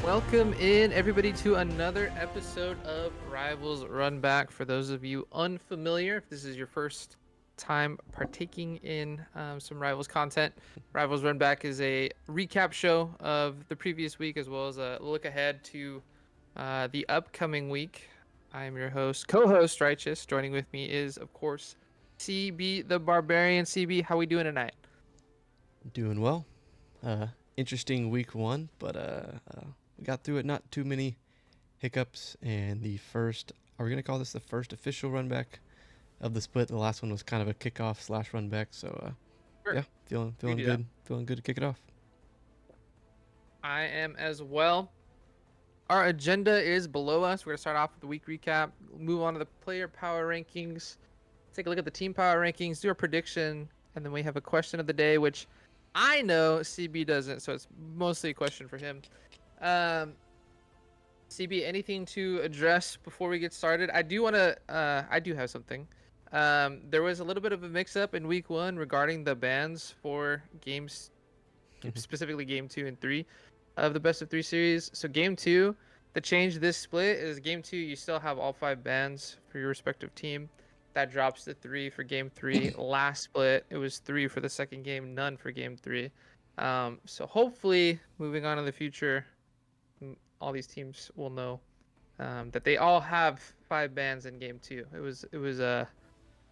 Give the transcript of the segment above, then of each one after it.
Welcome in everybody to another episode of Rivals Runback. For those of you unfamiliar, if this is your first time partaking in some Rivals content, Rivals Runback is a recap show of the previous week as well as a look ahead to the upcoming week. I am your co-host Righteous. Joining with me is, of course, CB the Barbarian. CB, how we doing tonight? Doing well. Interesting week one, but we got through it. Not too many hiccups, and the first. Are we gonna call this the first official run back of the split? The last one was kind of a kickoff slash run back. So Sure, yeah, feeling we feeling do that. good. Feeling good to kick it off. I am as well. Our agenda is below us. We're going to start off with the week recap, move on to the player power rankings, take a look at the team power rankings, do a prediction, and then we have a question of the day, which I know CB doesn't, so it's mostly a question for him. CB, anything to address before we get started? I do have something. There was a little bit of a mix-up in week one regarding the bans for games, specifically game 2 and 3 of the best of 3 series. So game 2, the change this split is game 2 you still have all 5 bans for your respective team. That drops to 3 for game 3. Last split it was 3 for the second game, none for game 3. So hopefully moving on in the future, all these teams will know that they all have 5 bans in game 2. It was the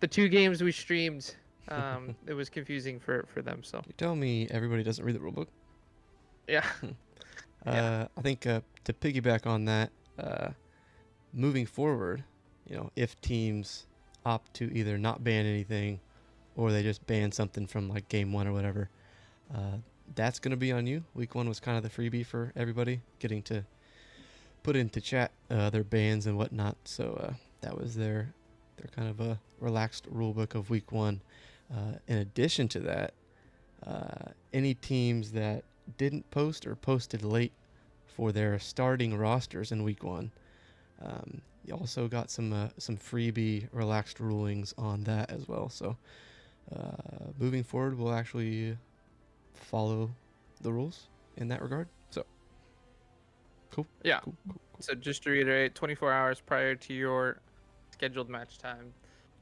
2 games we streamed. It was confusing for them. So You tell me everybody doesn't read the rulebook. yeah, yeah. I think to piggyback on that, moving forward, if teams opt to either not ban anything or they just ban something from like game one or whatever, that's going to be on you. Week one was kind of the freebie for everybody, getting to put into chat their bans and whatnot. So that was their kind of a relaxed rule book of week one. In addition to that, any teams that didn't post or posted late for their starting rosters in week one, you also got some freebie relaxed rulings on that as well. So moving forward, we'll actually follow the rules in that regard. So cool. Yeah. Cool. So just to reiterate, 24 hours prior to your scheduled match time,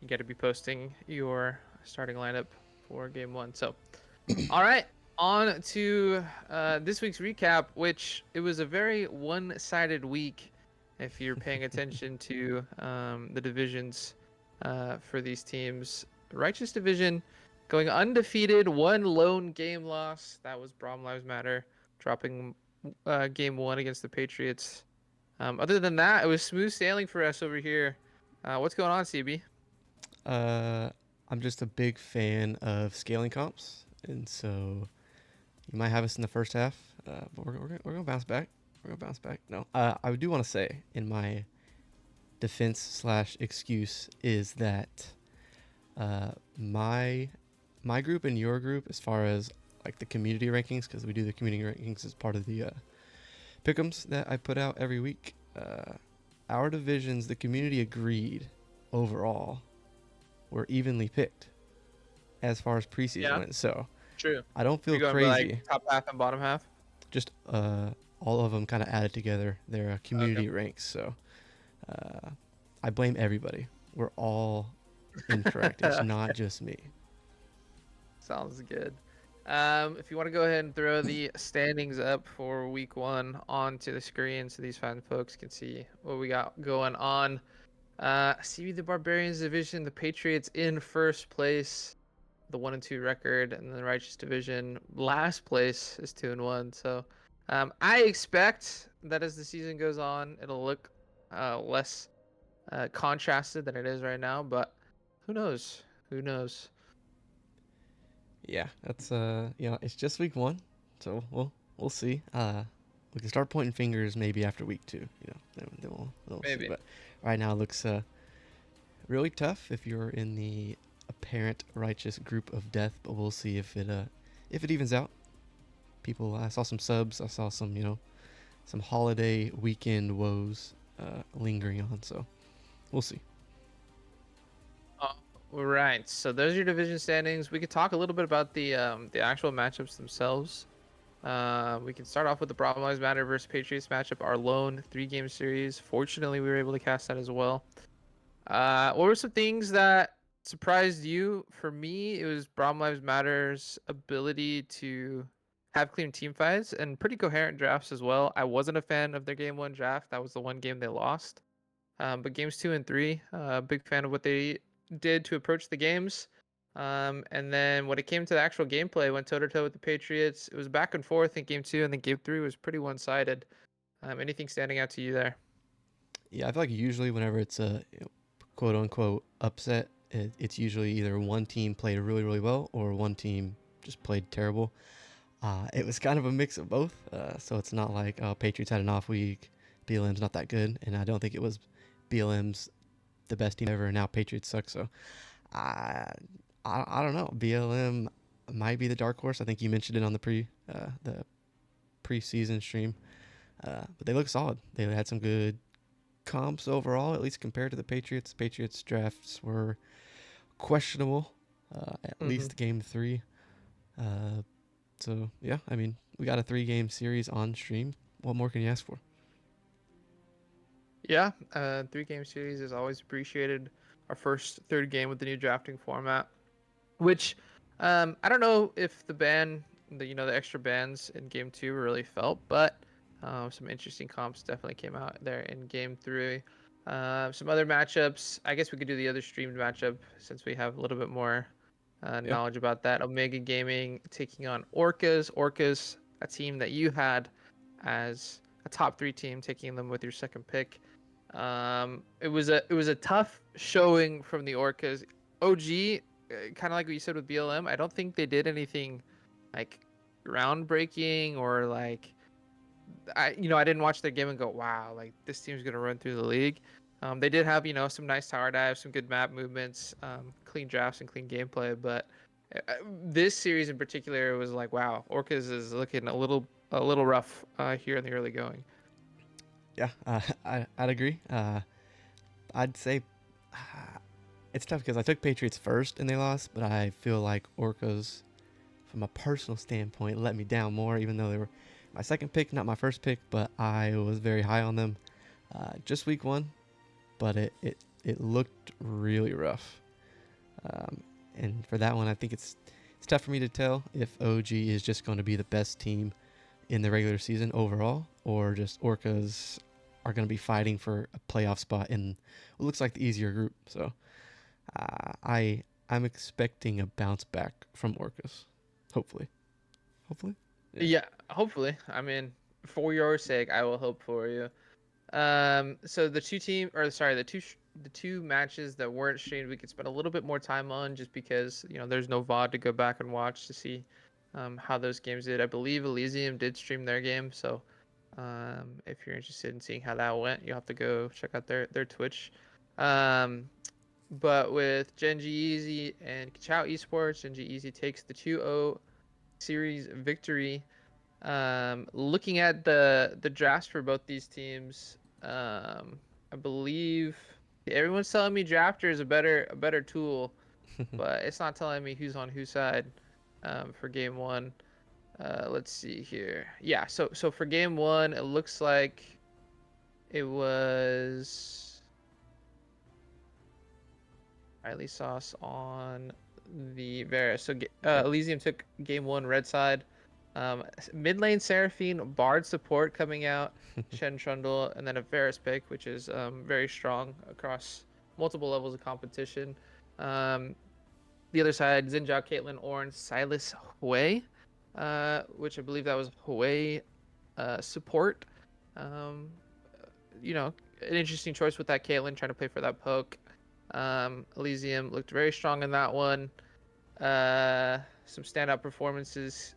you got to be posting your starting lineup for game 1. So, all right, on to this week's recap, which it was a very one-sided week if you're paying attention to the divisions for these teams. Righteous Division going undefeated, one lone game loss. That was Braum Lives Matter, dropping game 1 against the Patriots. Other than that, it was smooth sailing for us over here. What's going on, CB? I'm just a big fan of scaling comps, and so you might have us in the first half, but we're gonna bounce back. We're gonna bounce back. No, I do want to say in my defense slash excuse is that my group and your group, as far as like the community rankings, because we do the community rankings as part of the pick'ems that I put out every week. Our divisions, the community agreed overall were evenly picked as far as preseason Yeah, went. So true. I don't You're feel going by crazy. like top half and bottom half. Just all of them kind of added together their Okay. community ranks. So I blame everybody. We're all incorrect. It's not just me. Sounds good. If you want to go ahead and throw the standings up for week 1 onto the screen so these fine folks can see what we got going on. CB the Barbarians division, the Patriots in first place, the 1-2 record, and the Righteous division last place is 2-1. So I expect that as the season goes on, it'll look less contrasted than it is right now, but who knows? Who knows? Yeah, that's it's just week one, so we'll see. We can start pointing fingers maybe after week two. Then we'll see. Maybe. But right now it looks really tough if you're in the apparent righteous group of death. But we'll see if it evens out. People, I saw some subs. I saw some some holiday weekend woes lingering on. So we'll see. Right. So those are your division standings. We could talk a little bit about the actual matchups themselves. We can start off with the Problem Lives Matter versus Patriots matchup, our lone 3-game series. Fortunately, we were able to cast that as well. What were some things that surprised you? For me, it was Problem Lives Matter's ability to have clean team fights and pretty coherent drafts as well. I wasn't a fan of their game one draft. That was the one game they lost. But games two and three, big fan of what they did to approach the games. And then when it came to the actual gameplay, went toe to toe with the Patriots. It was back and forth in game two, and then game three was pretty one sided. Anything standing out to you there? Yeah, I feel like usually whenever it's a quote unquote upset, it's usually either one team played really, really well or one team just played terrible. It was kind of a mix of both. So it's not like, oh, Patriots had an off week, BLM's not that good. And I don't think it was BLM's the best team ever, and now Patriots suck. So I, I don't know. BLM might be the dark horse. I think you mentioned it on the preseason stream. But they look solid. They had some good comps overall, at least compared to the Patriots. Patriots drafts were questionable, at Mm-hmm. least game three. Uh, so yeah, I mean, we got a 3-game series on stream. What more can you ask for? Yeah, 3-game series is always appreciated. Our first third game with the new drafting format, which I don't know if the extra bans in game two really felt, but some interesting comps definitely came out there in game three. Some other matchups. I guess we could do the other streamed matchup since we have a little bit more Yeah, knowledge about that. Omega Gaming taking on Orcas. Orcas, a team that you had as a top three team, taking them with your second pick. It was a tough showing from the Orcas. OG, kind of like what you said with BLM. I don't think they did anything like groundbreaking or like I didn't watch their game and go, wow, like this team's gonna run through the league. They did have some nice tower dives, some good map movements, clean drafts, and clean gameplay. But this series in particular was like, wow, Orcas is looking a little rough here in the early going. yeah, I'd agree. I'd say uh, it's tough because I took Patriots first and they lost, but I feel like Orcas, from a personal standpoint, let me down more, even though they were my second pick, not my first pick, but I was very high on them. Just week one, but it looked really rough. Um, and for that one, I think it's tough for me to tell if OG is just going to be the best team in the regular season overall, or just Orcas are going to be fighting for a playoff spot in what looks like the easier group. So I'm expecting a bounce back from Orcas, hopefully. Hopefully, yeah, Yeah, hopefully. I mean, for your sake, I will hope for you. So the two matches that weren't streamed, we could spend a little bit more time on just because there's no VOD to go back and watch to see how those games did. I believe Elysium did stream their game, so if you're interested in seeing how that went, you'll have to go check out their Twitch. Um, but with Genji Easy and Kachao Esports, Genji Easy takes the 2-0 series victory. Looking at the drafts for both these teams, I believe everyone's telling me Drafter is a better tool, but it's not telling me who's on whose side for game one. Let's see here. Yeah, so for game one, it looks like it was Riley Sauce on the Varus. So yep. Elysium took game one red side. Mid lane Seraphine, Bard support coming out, Shen Trundle, and then a Varus pick, which is very strong across multiple levels of competition. Um, the other side, Zinjao, Caitlyn, Ornn, Silas, Hui, which I believe that was Hui support. Um, an interesting choice with that Caitlyn trying to play for that poke. Elysium looked very strong in that one. Some standout performances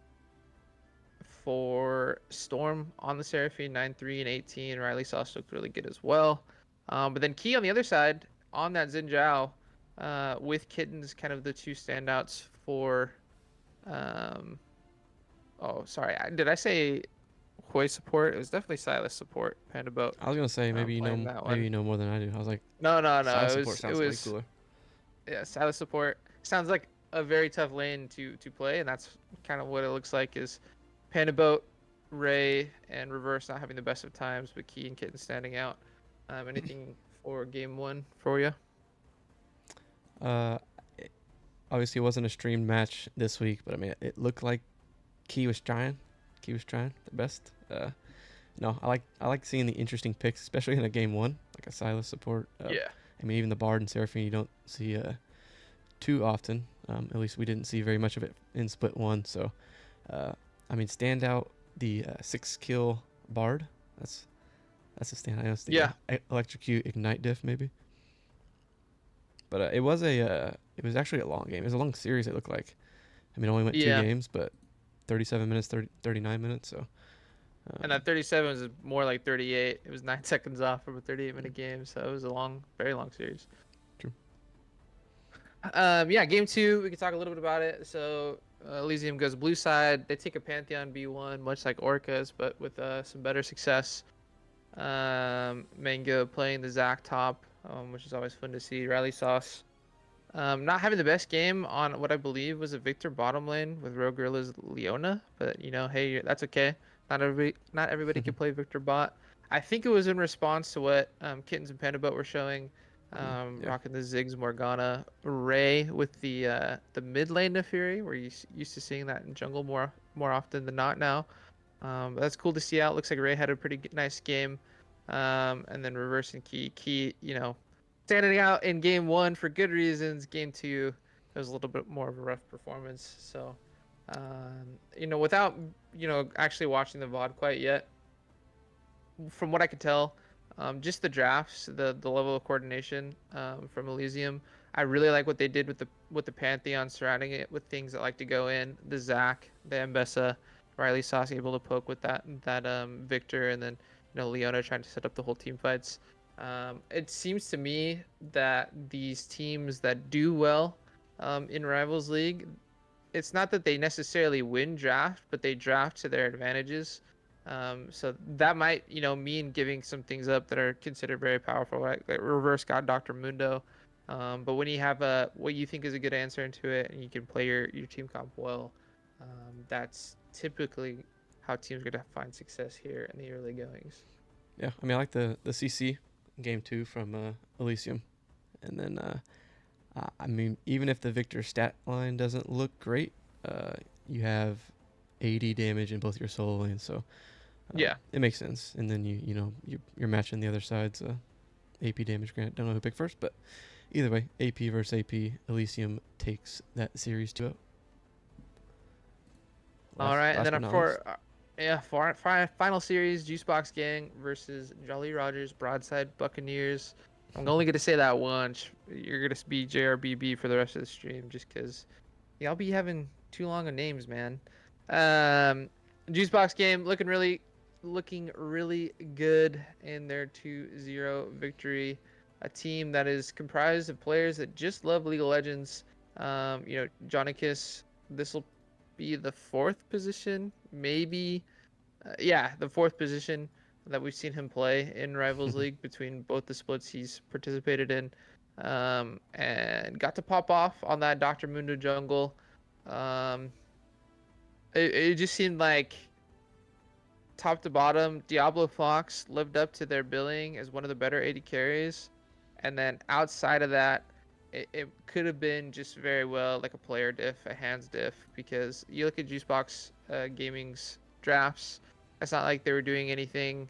for Storm on the Seraphine, 9-3 and 18. Riley Sauce looked really good as well. But then Key on the other side, on that Xin Zhao, with Kittens, kind of the two standouts for. Um, oh, sorry. Did I say Hoi support? It was definitely Silas support, Panda Boat, I was gonna say playing that maybe one. you know more than I do. I was like, No, no, no. side It support was, it sounds way was, cooler. yeah, Silas support. Sounds like a very tough lane to play, and that's kind of what it looks like is Panda Boat, Ray, and Reverse not having the best of times, but Key and Kitten standing out. Anything for game one for you? Uh, it, obviously, it wasn't a streamed match this week, but I mean, it looked like Key was trying. Key was trying the best. No, I like seeing the interesting picks, especially in a game one, like a Silas support. Yeah. I mean, even the Bard and Seraphine you don't see too often. At least we didn't see very much of it in split one. So, uh, I mean, stand out the 6 kill Bard. That's a stand. I was thinking Yeah. electrocute ignite diff maybe, but it was actually a long game. It was a long series. It looked like. I mean, it only went two Yeah. games, but 37 minutes, 39 minutes. So, And um, that 37 was more like 38. It was 9 seconds off from a 38-minute game, so it was a long, very long series. true. Yeah, game two, we can talk a little bit about it. So Elysium goes blue side. They take a Pantheon B1, much like Orcas, but with some better success. Mango playing the Zac top, which is always fun to see. Riley Sauce not having the best game on what I believe was a Victor bottom lane with Rogue Gorilla's Leona, but hey, that's okay. Not everybody can play Victor bot. I think it was in response to what Kittens and Panda Boat were showing, Yeah. rocking the Ziggs Morgana Ray with the mid lane Nefiri. We're used to seeing that in jungle more often than not now. But that's cool to see out. Looks like Ray had a pretty nice game. And then reversing Key, standing out in game one for good reasons. Game two, it was a little bit more of a rough performance. So, without, actually watching the VOD quite yet, from what I could tell, just the drafts, the level of coordination from Elysium, I really like what they did with the Pantheon surrounding it with things that like to go in. The Zac, the Mbessa, Riley Sauce able to poke with that Victor, and then Leona trying to set up the whole team fights. It seems to me that these teams that do well in Rivals League, it's not that they necessarily win draft, but they draft to their advantages. So that might, mean giving some things up that are considered very powerful, right? Like reverse God Dr. Mundo. But when you have what you think is a good answer into it and you can play your team comp well, that's typically how teams are going to find success here in the early goings. Yeah. I mean, I like the CC game two from Elysium, and then I mean, even if the Victor stat line doesn't look great, uh, you have 80 damage in both your solo lanes, so Yeah. it makes sense. And then you're matching the other side's AP damage grant. Don't know who picked first, but either way, AP versus AP, Elysium takes that series 2 out. All right, and Last then but not least. for yeah, for our final series, Juicebox Gang versus Jolly Rogers Broadside Buccaneers. I'm only gonna say that once. You're gonna be JRBB for the rest of the stream, just because y'all be having too long of names, man. Um, Juicebox game looking really good in their 2-0 victory. A team that is comprised of players that just love League of Legends. Johnnykiss. This will be the fourth position, maybe. Yeah, the fourth position that we've seen him play in Rivals League between both the splits he's participated in. And got to pop off on that Dr. Mundo jungle. Um, it just seemed like top to bottom, Diablo Fox lived up to their billing as one of the better AD carries. And then outside of that, it could have been just very well like a player diff, a hands diff, because you look at Juicebox Gaming's drafts, it's not like they were doing anything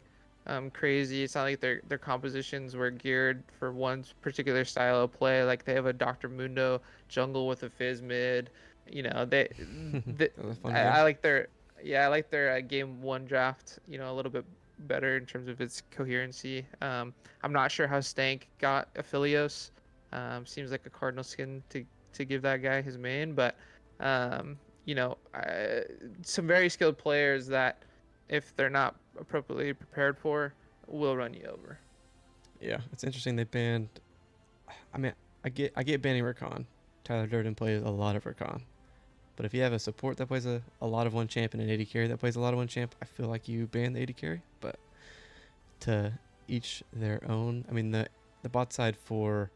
crazy. It's not like their compositions were geared for one particular style of play. Like they have a Dr. Mundo jungle with a Fizz mid. They That was a fun I game. like their yeah, I like their game one draft, a little bit better in terms of its coherency. I'm not sure how Stank got Aphelios. Seems like a cardinal skin to give that guy his main, but um, some very skilled players that, if they're not appropriately prepared for, will run you over. Yeah, it's interesting they banned. I mean, I get banning Rakan. Tyler Durden plays a lot of Rakan. But if you have a support that plays a lot of one champ and an AD carry that plays a lot of one champ, I feel like you ban the AD carry. But to each their own. I mean, the bot side for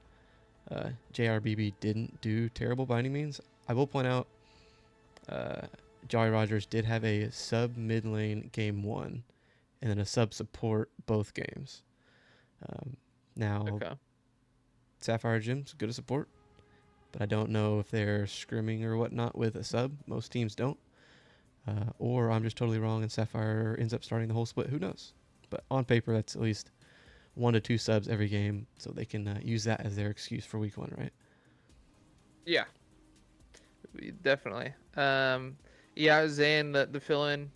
JRBB didn't do terrible by any means. I will point out Jolly Rogers did have a sub mid lane game one, and then a sub support both games. Um, Now Okay. Sapphire Gym's good at support, but I don't know if they're scrimming or whatnot with a sub. Most teams don't. Or I'm just totally wrong and Sapphire ends up starting the whole split. Who knows? But on paper, that's at least 1 to 2 subs every game, so they can use that as their excuse for week one, right? Yeah, definitely. Yeah, Zayn, the fill-in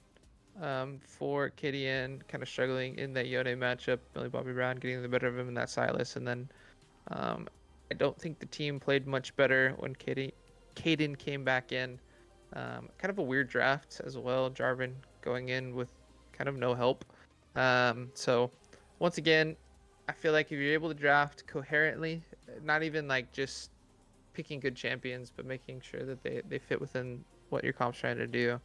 for KDN, kind of struggling in that Yone matchup. Billy Bobby Brown getting the better of him in that Silas, and then um, I don't think the team played much better when Caden came back in. Kind of a weird draft as well. Jarvan going in with kind of no help. So once again, I feel like if you're able to draft coherently, not even like just picking good champions, but making sure that they fit within what your comp's trying to do,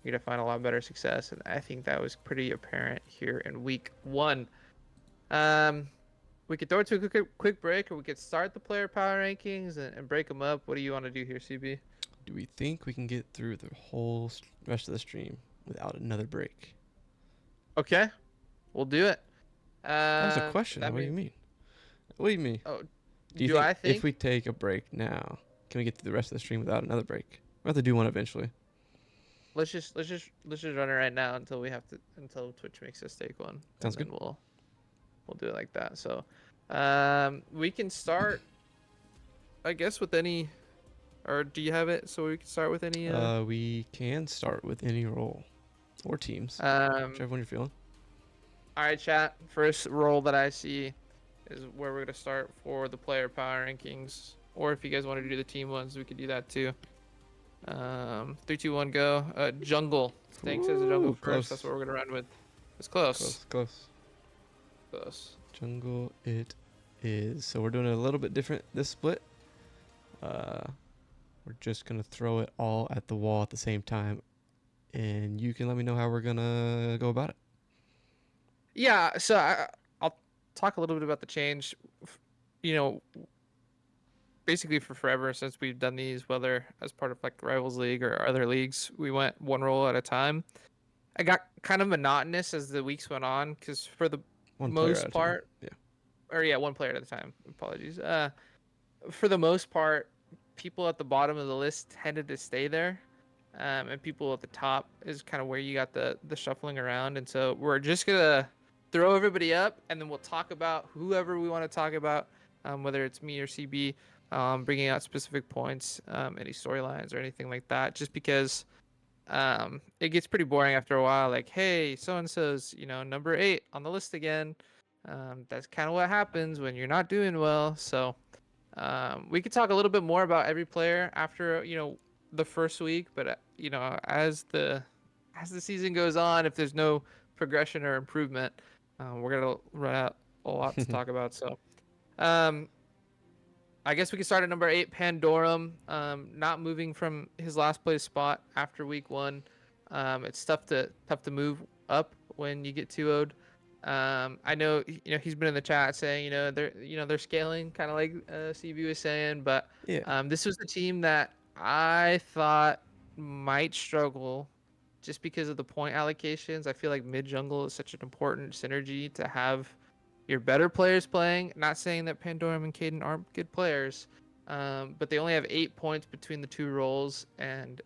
you're gonna find a lot better success. And I think that was pretty apparent here in week one. Um, we could throw it to a quick break, or we could start the player power rankings and break them up. What do you want to do here, CB? Do we think we can get through the whole rest of the stream without another break? Okay, we'll do it. That was a question. That What do you means, mean? What do you mean? oh, Do you do think I if think? we take a break now, can we get through the rest of the stream without another break? We'll have to do one eventually. Let's just run it right now until we have to until Twitch makes us take one, Sounds and good. then we'll do it like that. So, we can start, I guess, with any, or do you have it? So we can start with any. We can start with any role or teams, Um. whichever one you're feeling. All right, chat. First role that I see is where we're gonna start for the player power rankings, or if you guys want to do the team ones, we could do that too. 3, 2, 1, go. Jungle. Stank says the jungle Ooh, first. That's close, what we're gonna run with. It's close. close, close. Close. Jungle it is. So we're doing it a little bit different this split. Uh, we're just gonna throw it all at the wall at the same time, and you can let me know how we're gonna go about it. Yeah. So I'll talk a little bit about the change. You know, basically for forever since we've done these, whether as part of like Rivals League or other leagues, we went one role at a time. I got kind of monotonous as the weeks went on because for the One player at most a time. part, Yeah. or yeah, one player at a time. Apologies. For the most part, people at the bottom of the list tended to stay there, and people at the top is kind of where you got the shuffling around. And so we're just gonna throw everybody up, and then we'll talk about whoever we want to talk about, whether it's me or CB, bringing out specific points, any storylines or anything like that. Just because it gets pretty boring after a while. Like, hey, so and so's number 8 on the list again. That's kind of what happens when you're not doing well. So we could talk a little bit more about every player after the first week, but as the season goes on, if there's no progression or improvement, we're gonna run out a lot to talk about. So, um, I guess we could start at number 8, Pandorum. Not moving from his last place spot after week one. It's tough to move up when you get 2-0'd. I know he's been in the chat saying they're scaling kind of like CB was saying, but Yeah. this was the team that I thought might struggle just because of the point allocations. I feel like mid jungle is such an important synergy to have your better players playing. Not saying that Pandorum and Caden aren't good players, but they only have 8 points between the two roles, and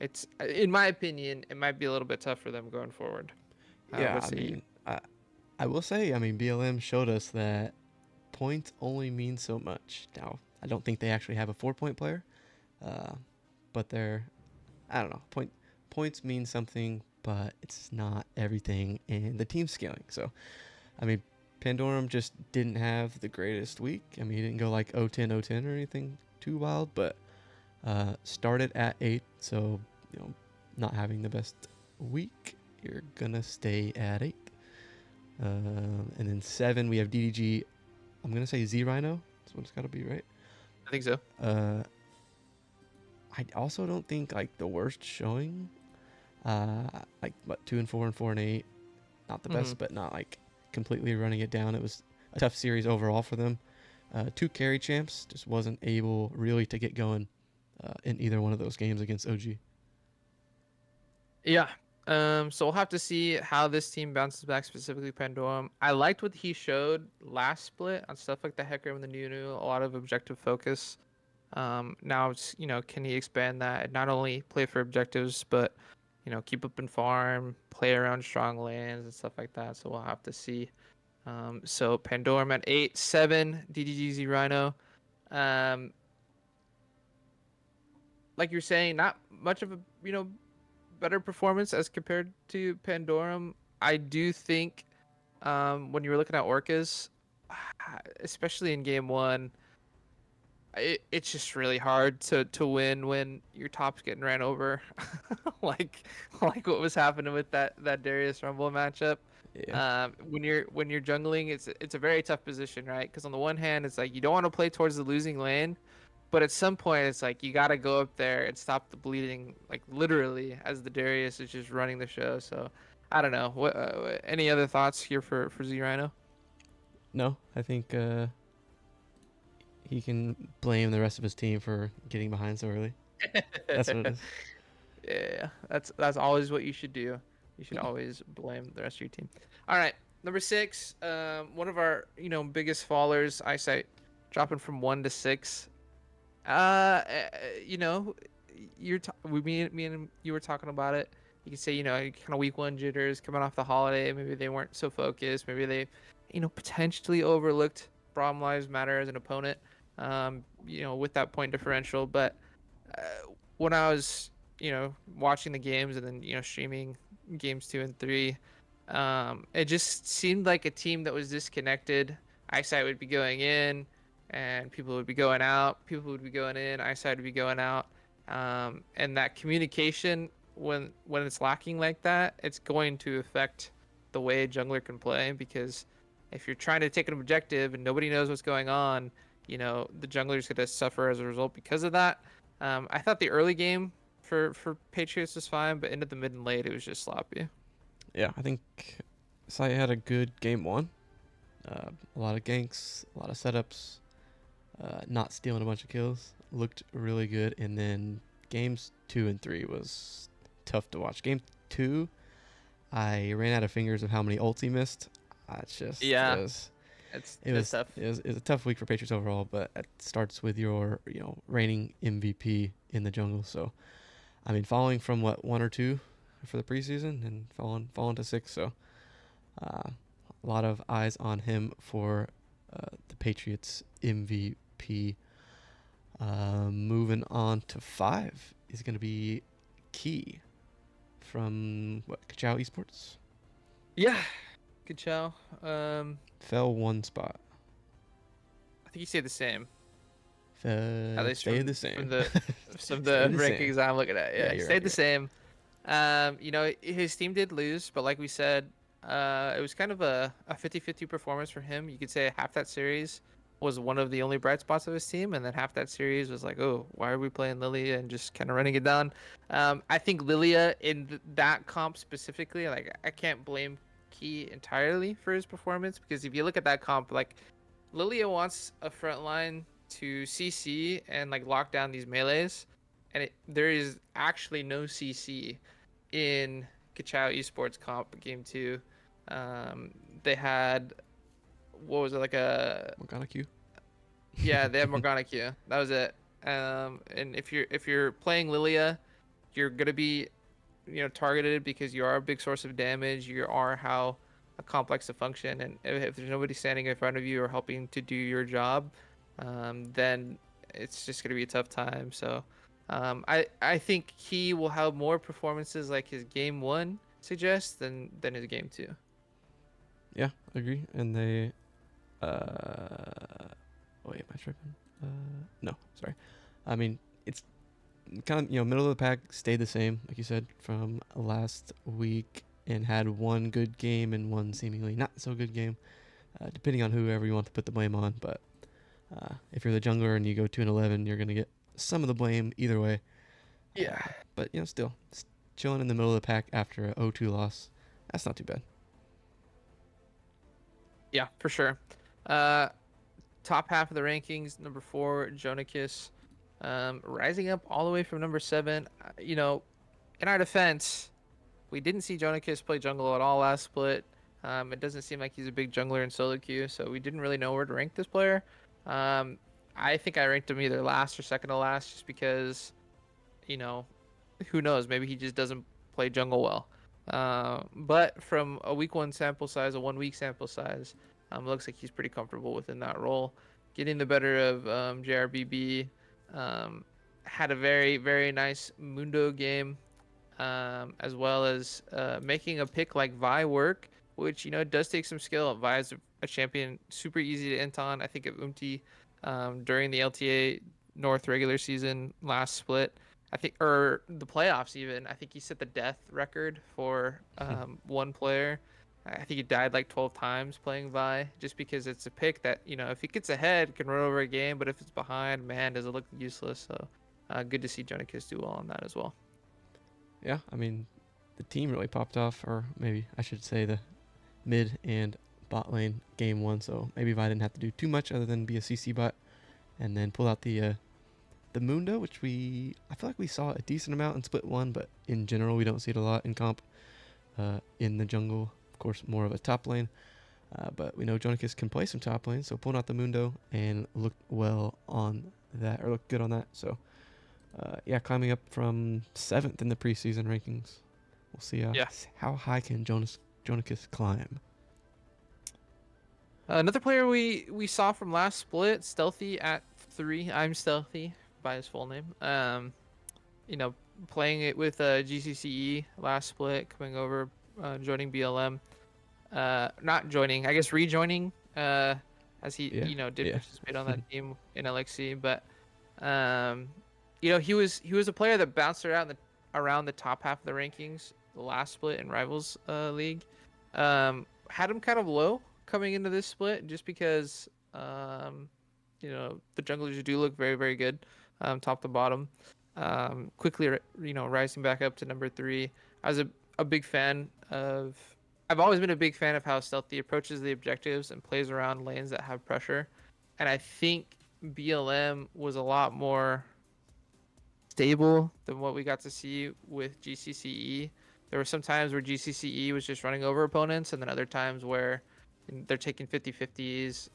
it's, in my opinion, it might be a little bit tough for them going forward. Yeah. What I say you? mean, I will say, I mean, BLM showed us that points only mean so much. Now, I don't think they actually have a 4 point player, uh, but I don't know, points mean something, but it's not everything, and the team's scaling. So, I mean, Pandorum just didn't have the greatest week. I mean, he didn't go like 0-10, 0-10 or anything too wild, but started at 8, so, not having the best week, you're gonna stay at 8. And then 7, we have DDG. I'm gonna say Z Rhino. That's what it's gotta be, right? I think so. Uh, I also don't think like the worst showing. Like what 2-4 and 4-8, not the Mm-hmm. best, but not like completely running it down. It was a tough series overall for them. 2 carry champs just wasn't able really to get going in either one of those games against OG. Yeah. So we'll have to see how this team bounces back, specifically Pandorum. I liked what he showed last split on stuff like the Hecker and the Nunu, a lot of objective focus. Now it's, can he expand that and not only play for objectives, but, keep up and farm, play around strong lands and stuff like that. So we'll have to see. So Pandorum at 8-7, DDGZ Rhino. Um, like you're saying, not much of a, better performance as compared to Pandorum. I do think when you were looking at Orcas, especially in game one, it's just really hard to win when your top's getting ran over, like like what was happening with that Darius Rumble matchup. Yeah. When you're jungling, it's a very tough position, right? Because on the one hand, it's like you don't want to play towards the losing lane, but at some point, it's like you got to go up there and stop the bleeding, like literally, as the Darius is just running the show. So I don't know. Any other thoughts here for Z Rhino? No, I think he can blame the rest of his team for getting behind so early. That's what it is. Yeah, that's always what you should do. You should always blame the rest of your team. All right, number 6. One of our biggest fallers, eyesight, dropping from 1 to 6. You know, me and you were talking about it. You can say kind of week one jitters coming off the holiday. Maybe they weren't so focused. Maybe they, potentially overlooked Braum Lives Matter as an opponent. With that point differential, but uh, when I was, watching the games and then, streaming games 2 and 3, it just seemed like a team that was disconnected. Eyesight would be going in, and people would be going out. People would be going in. Eyesight would be going out. And that communication, when it's lacking like that, it's going to affect the way a jungler can play. Because if you're trying to take an objective and nobody knows what's going on, the jungler's going to suffer as a result because of that. I thought the early game for Patriots was fine, but into the mid and late, it was just sloppy. Yeah, I think Sai had a good game one. A lot of ganks, a lot of setups, not stealing a bunch of kills. Looked really good. And then games 2 and 3 was tough to watch. Game 2, I ran out of fingers of how many ults he missed. It's just Yeah, it's tough. it was a tough week for Patriots overall, but it starts with your reigning MVP in the jungle. So I mean, falling from what 1 or 2 for the preseason and falling to 6. So a lot of eyes on him for the Patriots MVP. Moving on to 5 is going to be Key from what Kachao eSports. Yeah, good chow. Fell 1 spot. I think you say the same. At least Stayed from the same. from the some of the Stayed the same. rankings I'm looking at. Yeah, Yeah, he you're right. stayed the same. His team did lose, but like we said, it was kind of a 50-50 performance for him. You could say half that series was one of the only bright spots of his team, and then half that series was like, oh, why are we playing Lilia and just kind of running it down? I think Lilia in that comp specifically, like I can't blame Key entirely for his performance because if you look at that comp, like Lilia wants a front line to CC and like lock down these melees, and there is actually no CC in Kachao Esports Comp Game 2. They had, what was it, like a, Morgana Q. yeah, they had Morgana Q. That was it. And if you're playing Lilia, you're gonna be, targeted because you are a big source of damage. You are how a complex to function, and if there's nobody standing in front of you or helping to do your job, then it's just gonna be a tough time. So, I think he will have more performances like his game one suggests than his game two. Yeah, agree. And they wait, am I tripping? No, sorry. I mean, it's kind of middle of the pack stayed the same, like you said, from last week, and had one good game and one seemingly not so good game, depending on whoever you want to put the blame on. But if you're the jungler and you go 2-11, you're gonna get some of the blame either way. Yeah. But still chilling in the middle of the pack after a 0-2 loss. That's not too bad. Yeah, for sure. Uh, Top half of the rankings, number 4, Jonakis, rising up all the way from number 7. In our defense, We didn't see Jonakiss play jungle at all last split. It doesn't seem like he's a big jungler in solo queue, so we didn't really know where to rank this player. Um, I think I ranked him either last or second to last, just because, you know, who knows? Maybe he just doesn't play jungle well. But from a week one sample size, a 1 week sample size, looks like he's pretty comfortable within that role. Getting the better of JRBB, um, had a very, very nice Mundo game, as well as making a pick like Vi work, which does take some skill. Vi is a champion, super easy to int on. I think of Umti during the LTA North regular season last split. I think, or the playoffs even. I think he set the death record for one player. I think he died like 12 times playing Vi, just because it's a pick that, if he gets ahead, can run over a game, but if it's behind, man, does it look useless. So good to see Jonakiss do well on that as well. Yeah, I mean, the team really popped off, or maybe I should say the mid and bot lane game one. So maybe Vi didn't have to do too much other than be a CC bot, and then pull out the Mundo, which I feel like we saw a decent amount in split one, but in general we don't see it a lot in comp. In the jungle, of course, more of a top lane. But we know Jonakiss can play some top lane, so pulling out the Mundo and looked well on that, or looked good on that. So yeah, climbing up from 7th in the preseason rankings. We'll see Yeah. how high can Jonakiss climb. Another player we saw from last split, Stealthy at 3. I'm Stealthy by his full name. You know, playing it with GCCE last split, coming over, joining BLM. Not joining, I guess rejoining. As he Yeah, did yeah, participate on that team in LXC, but um, he was a player that bounced around the top half of the rankings the last split in Rivals League. Had him kind of low coming into this split, just because the junglers do look very, very good, top to bottom. Quickly, rising back up to number 3. I was a big fan of. I've always been a big fan of how Stealthy approaches the objectives and plays around lanes that have pressure, and I think BLM was a lot more stable than what we got to see with GCCE. There were some times where GCCE was just running over opponents, and then other times where they're taking 50-50s.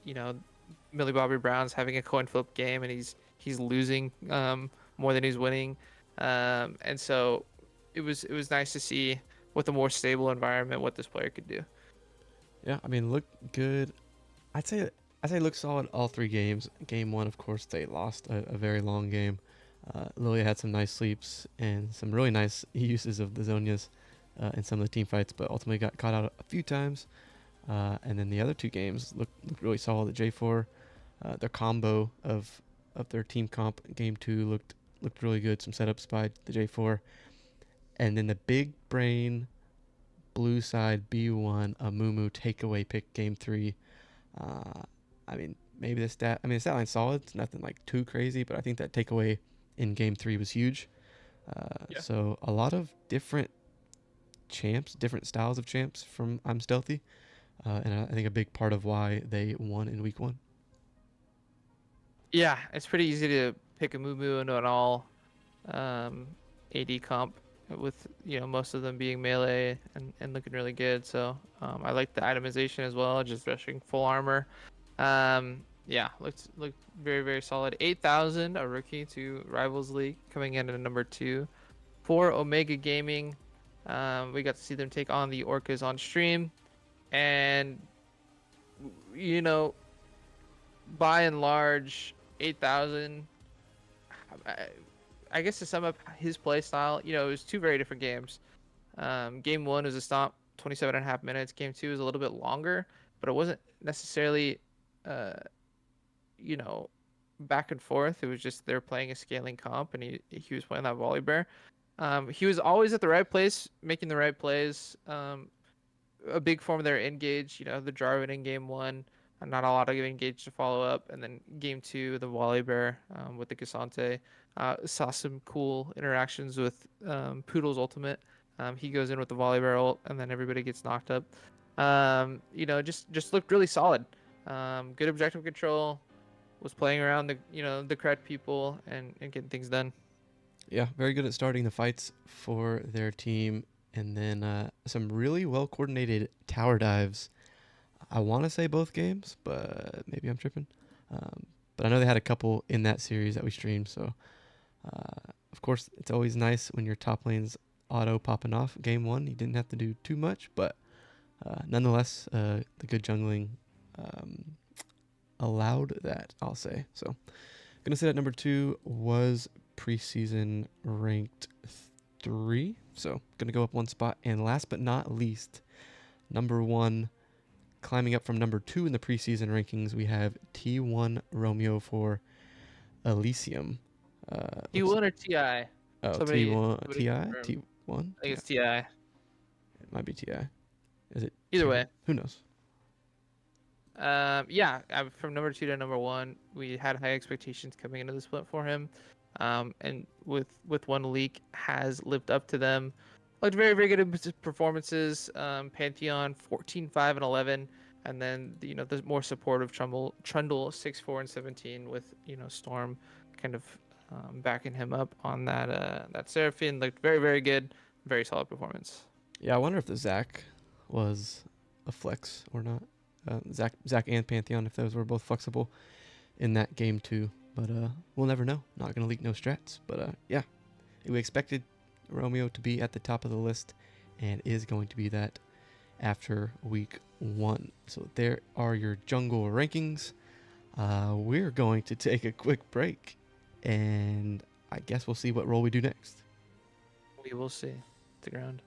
Millie Bobby Brown's having a coin flip game, and he's losing more than he's winning. And so it was nice to see, with a more stable environment, what this player could do. yeah. I mean, look good. I'd say look solid all 3 games. Game one, of course, they lost a very long game. Lilia had some nice sleeps and some really nice uses of the Zonias in some of the team fights, but ultimately got caught out a few times. And then the other 2 games looked really solid at J4. Their combo of their team comp game 2 looked really good. Some setups by the J4, and then the big brain blue side B1 a Mumu takeaway pick game 3. Uh, I mean, maybe the stat line's solid. It's nothing like too crazy, but I think that takeaway in game 3 was huge. Yeah. So a lot of different champs, different styles of champs from I'm Stealthy. And I think a big part of why they won in week 1. Yeah, it's pretty easy to pick a Moo into an all um, AD comp, with most of them being melee and looking really good. So I like the itemization as well, just rushing full armor. Yeah, looked very, very solid. 8,000, a rookie to Rivals League, coming in at number 2. For Omega Gaming, we got to see them take on the Orcas on stream, and you know, by and large, 8,000. I, I guess to sum up his play style, it was 2 very different games. Game 1 was a stomp, 27 and a half minutes. Game 2 was a little bit longer, but it wasn't necessarily, uh, you know, back and forth. It was just they're playing a scaling comp, and he was playing that volley bear. He was always at the right place, making the right plays. A big form of their engage, the Jarvan in game 1, and not a lot of engage to follow up. And then game 2, the Wally Bear with the Cassante. Saw some cool interactions with Poodle's ultimate. He goes in with the Wally Bear ult, and then everybody gets knocked up. Just looked really solid. Good objective control. Was playing around the cred people and getting things done. Yeah, very good at starting the fights for their team. and then some really well coordinated tower dives. I want to say both games, but maybe I'm tripping. But I know they had a couple in that series that we streamed. So, of course, it's always nice when your top lane's auto popping off. Game one, you didn't have to do too much, but nonetheless, the good jungling allowed that, I'll say. So, gonna say that number 2 was preseason ranked 3. So, gonna go up one spot. And last but not least, number 1, climbing up from number 2 in the preseason rankings, we have T1 Romeo for Elysium. Looks T1 or TI? oh Somebody, T1 somebody TI confirm. T1 I think TI. it's TI. It might be TI. Is it Either T1? way. Who knows? Yeah, from number 2 to number 1, we had high expectations coming into the split for him, and with one leak has lived up to them. Looked very very good in his performances. Pantheon 14, 5, and 11, and then the more supportive Trundle 6, 4, and 17 with Storm kind of backing him up on that Seraphine. Looked very very good, very solid performance. Yeah, I wonder if the Zac was a flex or not. Zac and Pantheon, if those were both flexible in that game too. But we'll never know. Not gonna leak no strats. But yeah, we expected Romeo to be at the top of the list, and is going to be that after week 1. So there are your jungle rankings. We're going to take a quick break, and I guess we'll see what role we do next. We will see. The ground.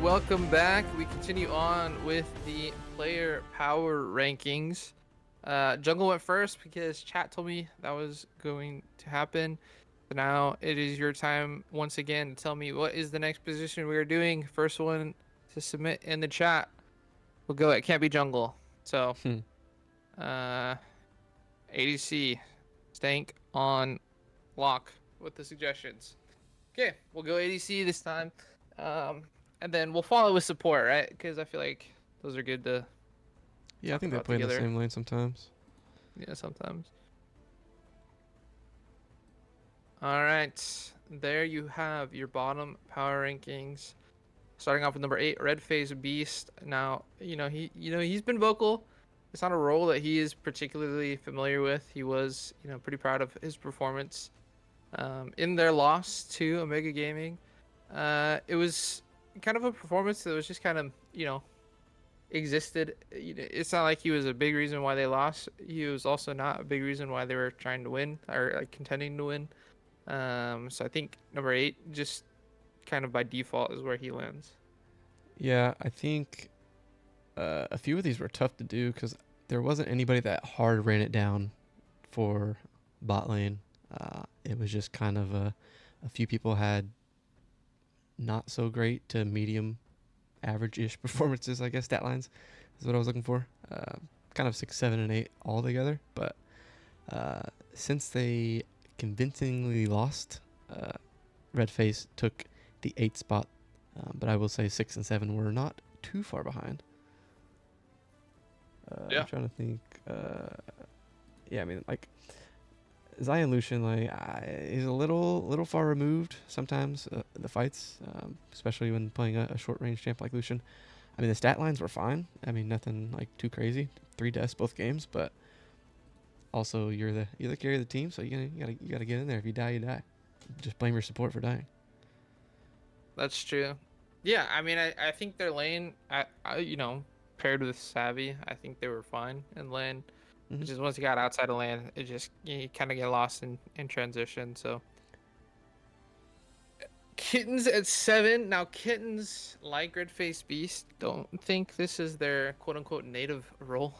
welcome back. We continue on with the player power rankings. Jungle went first because chat told me that was going to happen. So now it is your time once again to tell me what is the next position we are doing. First one to submit in the chat. We'll go. It can't be jungle. So, uh, ADC, Stank on lock with the suggestions. Okay, we'll go ADC this time. Um, and then we'll follow with support, right? Because I feel like those are good to Yeah, I talk think they about play in the together. same lane sometimes. Yeah, sometimes. All right, there you have your bottom power rankings. Starting off with number 8, Red Phase Beast. Now, he's been vocal. It's not a role that he is particularly familiar with. He was, pretty proud of his performance in their loss to Omega Gaming. It was kind of a performance that was just kind of, existed. It's not like he was a big reason why they lost. He was also not a big reason why they were trying to win or like contending to win. So I think number 8 just kind of by default is where he lands. Yeah, I think a few of these were tough to do because there wasn't anybody that hard ran it down for bot lane. It was just kind of a few people had not so great to medium average-ish performances, I guess, stat lines is what I was looking for. Kind of 6, 7, and 8 all together. But uh, since they convincingly lost, Redface took the 8 spot. But I will say 6 and 7 were not too far behind. I'm Yeah. trying to think. Yeah, I mean, like Zion Lucian, like he's a little far removed sometimes the fights, especially when playing a short range champ like Lucian. I mean, the stat lines were fine. I mean, nothing like too crazy. 3 deaths both games, but also you're the carrier of the team, so you gotta get in there. If you die, you die. Just blame your support for dying. That's true. Yeah, I mean, I think their lane, paired with Savvy, I think they were fine in lane. Hmm. It's just once you got outside of lane, it just you kind of get lost in transition. So Kittens at 7. Now Kittens, like Red Face Beast, don't think this is their quote unquote native role.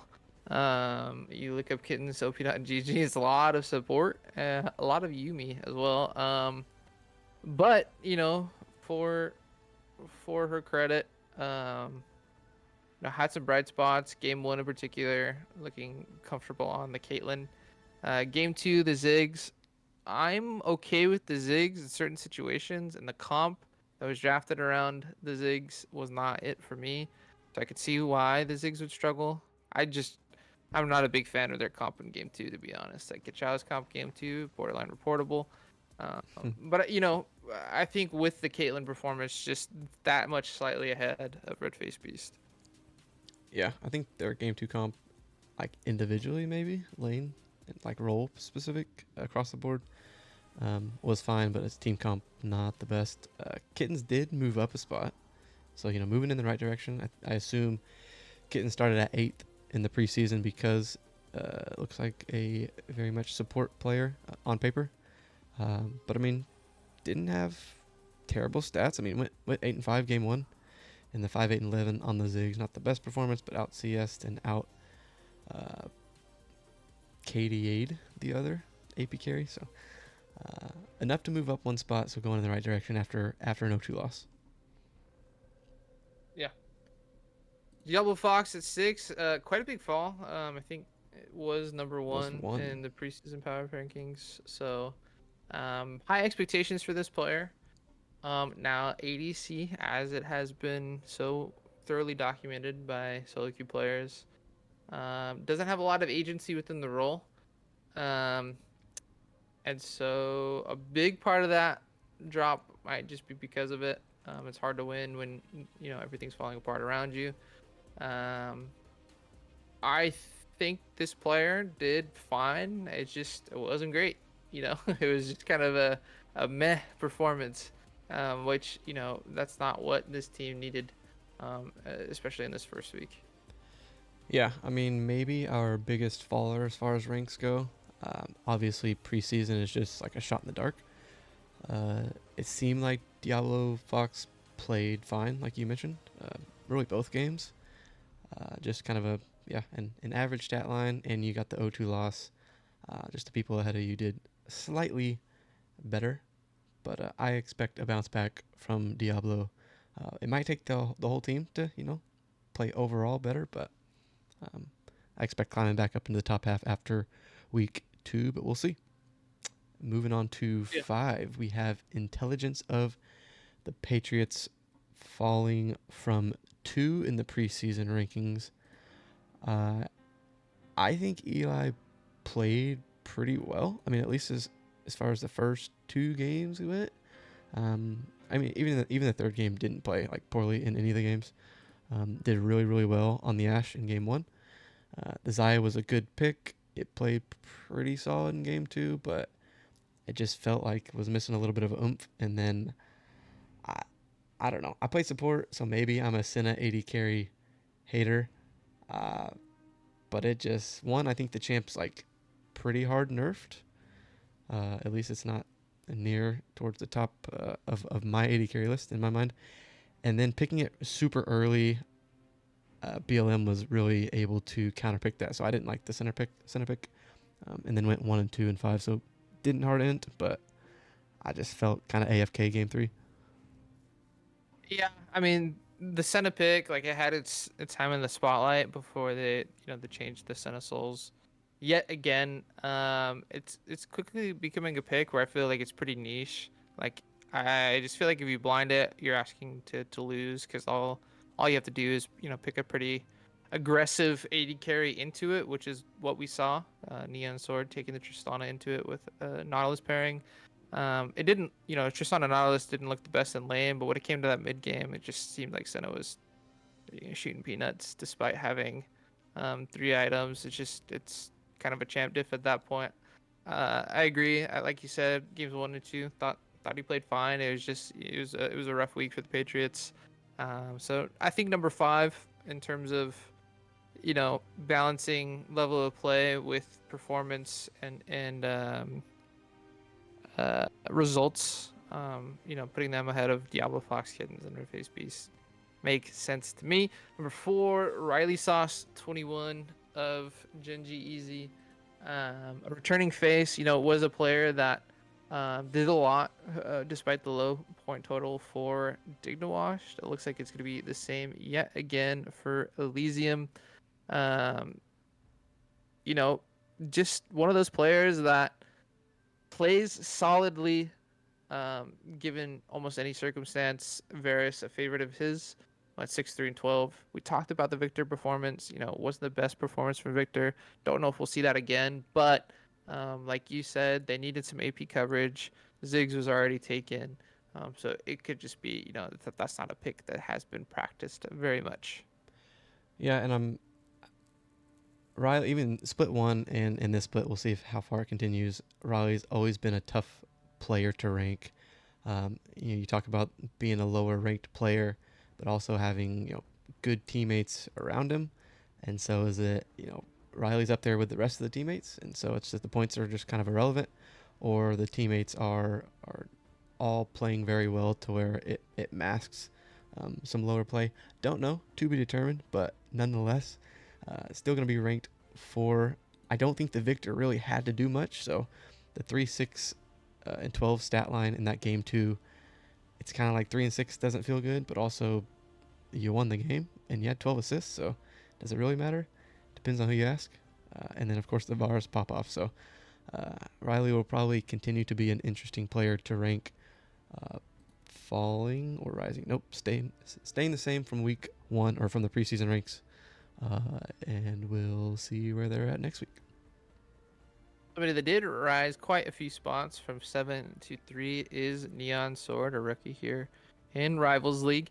You look up Kittens OP.GG, it's a lot of support, a lot of Yumi as well. But for her credit, had some bright spots. Game 1 in particular, looking comfortable on the Caitlyn. Game 2, the Ziggs. I'm okay with the Ziggs in certain situations, and the comp that was drafted around the Ziggs was not it for me. So I could see why the Ziggs would struggle. I'm not a big fan of their comp in Game 2, to be honest. Like Kachao's comp Game 2, borderline reportable. But I think with the Caitlyn performance, just that much slightly ahead of Red Face Beast. Yeah, I think their game 2 comp, like individually maybe lane, like role specific across the board, was fine, but as team comp, not the best. Kittens did move up a spot, so moving in the right direction. I assume Kittens started at 8th in the preseason because it looks like a very much support player on paper. But I mean, didn't have terrible stats. I mean, went 8 and 5 game 1, and the 5, 8, and 11 on the Ziggs. Not the best performance, but out CS'd and out KDA'd the other AP carry. So enough to move up one spot, so going in the right direction after an 0-2 loss. Yeah. Diablo Fox at 6, quite a big fall. I think it was number Was 1 one. in the preseason power rankings. So, high expectations for this player. Now ADC, as it has been so thoroughly documented by solo queue players, doesn't have a lot of agency within the role. Um, and so a big part of that drop might just be because of it. It's hard to win when everything's falling apart around you. Um, I think this player did fine. It wasn't great. It was just kind of a meh performance, which that's not what this team needed, especially in this first week. Yeah, I mean, maybe our biggest faller as far as ranks go. Obviously, preseason is just like a shot in the dark. It seemed like Diablo Fox played fine, like you mentioned. Really, both games. Just kind of an average stat line, and you got the 0-2 loss. Just the people ahead of you did slightly better, but I expect a bounce back from Diablo. It might take the whole team to play overall better, but um, I expect climbing back up into the top half after week 2, but we'll see. Moving on to Yeah. 5, we have intelligence of the Patriots falling from 2 in the preseason rankings. I think Eli played pretty well. I mean, at least as far as the first 2 games went. I mean, even the third game didn't play like poorly in any of the games. Did really really well on the Ash in game 1. The Zaya was a good pick. It played pretty solid in game 2, but it just felt like it was missing a little bit of oomph. And then I I don't know. I play support, so maybe I'm a Senna 80 carry hater. Uh, but it just one. I think the champ's like pretty hard nerfed. At least it's not near towards the top of my 80 carry list in my mind. And then picking it super early, BLM was really able to counterpick that. So I didn't like the center pick, and then went 1 and 2 and 5. So didn't hard int, but I just felt kind of AFK game 3. Yeah, I mean the Senna pick, like it had its time in the spotlight before they changed the Senna Souls. Yet again, it's quickly becoming a pick where I feel like it's pretty niche. Like I just feel like if you blind it, you're asking to lose because all you have to do is pick a pretty aggressive 80 carry into it, which is what we saw. Neon Sword taking the Tristana into it with Nautilus pairing. It didn't, Tristana Nautilus didn't look the best in lane, but when it came to that mid game, it just seemed like Senna was shooting peanuts despite having 3 items. It's kind of a champ diff at that point. I agree. Like you said, games 1 and 2 thought he played fine. It was a rough week for the Patriots. So I think number 5 in terms of balancing level of play with performance and results. Putting them ahead of Diablo Fox Kittens and Reface Beast makes sense to me. Number 4, Riley Sauce 21 of Genji Easy. A returning face, was a player that did a lot despite the low point total for Dignawash. It looks like it's going to be the same yet again for Elysium. Um, you know, just one of those players that plays solidly given almost any circumstance. Varus, a favorite of his, at 6-3 and 12. We talked about the Victor performance. It wasn't the best performance from Victor. Don't know if we'll see that again, but like you said, they needed some AP coverage. Ziggs was already taken. So it could just be, that's not a pick that has been practiced very much. Yeah, and I'm Riley, even split 1 and in this split, we'll see how far it continues. Riley's always been a tough player to rank. You talk about being a lower ranked player, but also having good teammates around him, and so is it Riley's up there with the rest of the teammates, and so it's just the points are just kind of irrelevant, or the teammates are all playing very well to where it masks some lower play. Don't know, to be determined, but nonetheless, still going to be ranked 4. I don't think the Victor really had to do much, so the 3-6 and 12 stat line in that game 2, it's kind of like 3 and 6 doesn't feel good, but also you won the game and you had 12 assists, so does it really matter? Depends on who you ask. And then of course the bars pop off. So Riley will probably continue to be an interesting player to rank. Falling or rising? Nope, staying the same from week 1 or from the preseason ranks. And we'll see where they're at next week. Somebody that did rise quite a few spots from 7 to 3 is Neon Sword, a rookie here in Rivals League.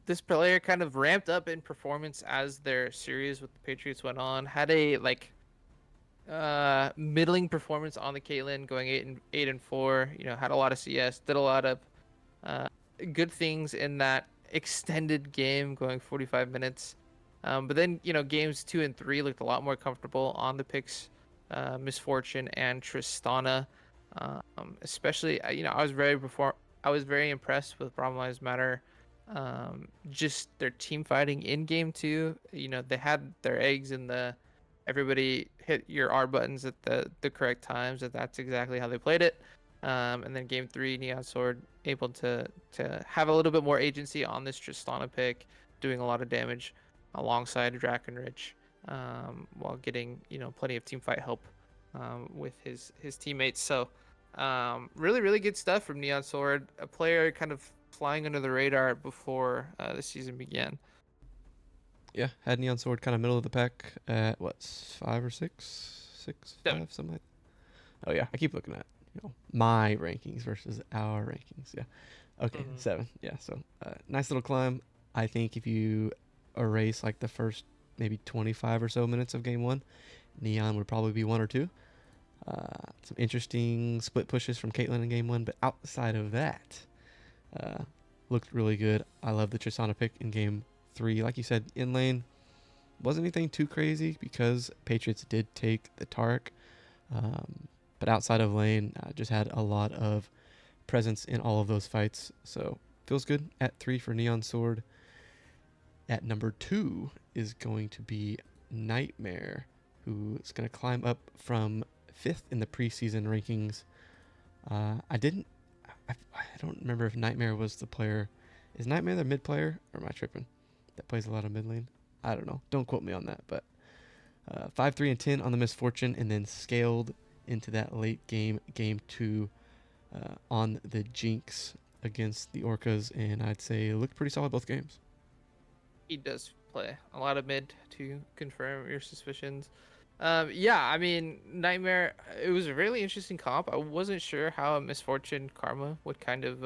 This player kind of ramped up in performance as their series with the Patriots went on. Had a middling performance on the Caitlyn, going 8 and 4. Had a lot of CS, did a lot of uh, good things in that extended game, going 45 minutes. But then games 2 and 3 looked a lot more comfortable on the picks. Misfortune and Tristana, especially I was very I was very impressed with Problem Lives Matter. Just their team fighting in game two. They had their eggs in the everybody hit your R buttons at the correct times. That's exactly how they played it. And then game three, Neon Sword able to have a little bit more agency on this Tristana pick, doing a lot of damage alongside Drakenrich, while getting plenty of team fight help with his teammates. So really, really good stuff from Neon Sword. A player kind of flying under the radar before the season began. Yeah, had Neon Sword kind of middle of the pack at what, 5 or 6, six, Seven. 5, something like. Oh yeah, I keep looking at my rankings versus our rankings. Yeah, okay, Mm-hmm. 7. Yeah, so nice little climb. I think if you erase like the first maybe 25 or so minutes of game one, Neon would probably be 1 or 2. Some interesting split pushes from Caitlyn in game one, but outside of that, uh, looked really good. I love the Tristana pick in game three. Like you said, in lane wasn't anything too crazy because Patriots did take the Tarek. Um, but outside of lane, just had a lot of presence in all of those fights. So feels good at 3 for Neon Sword. At number 2 is going to be Nightmare, who is going to climb up from 5th in the preseason rankings. I didn't. I don't remember if Nightmare was the player. Is Nightmare the mid player, or am I tripping? That plays a lot of mid lane. I don't know. Don't quote me on that. But 5, 3, and 10 on the Misfortune, and then scaled into that late game 2, on the Jinx against the Orcas, and I'd say it looked pretty solid both games. He does play a lot of mid to confirm your suspicions. Yeah, I mean, Nightmare, it was a really interesting comp. I wasn't sure how a Misfortune Karma would kind of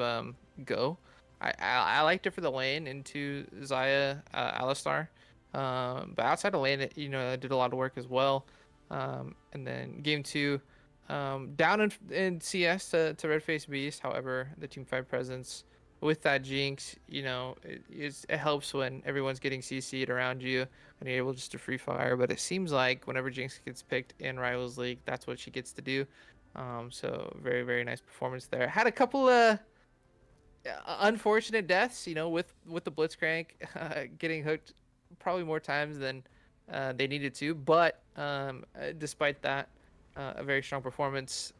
go. I liked it for the lane into Zaya, Alistar. But outside of lane, it did a lot of work as well. And then game two, down in CS to Red Face Beast. However, the team fight presence with that Jinx, it helps when everyone's getting CC'd around you and you're able just to free fire. But it seems like whenever Jinx gets picked in Rivals League, that's what she gets to do. So very, very nice performance there. Had a couple of unfortunate deaths, with the Blitzcrank getting hooked probably more times than they needed to. But despite that, a very strong performance,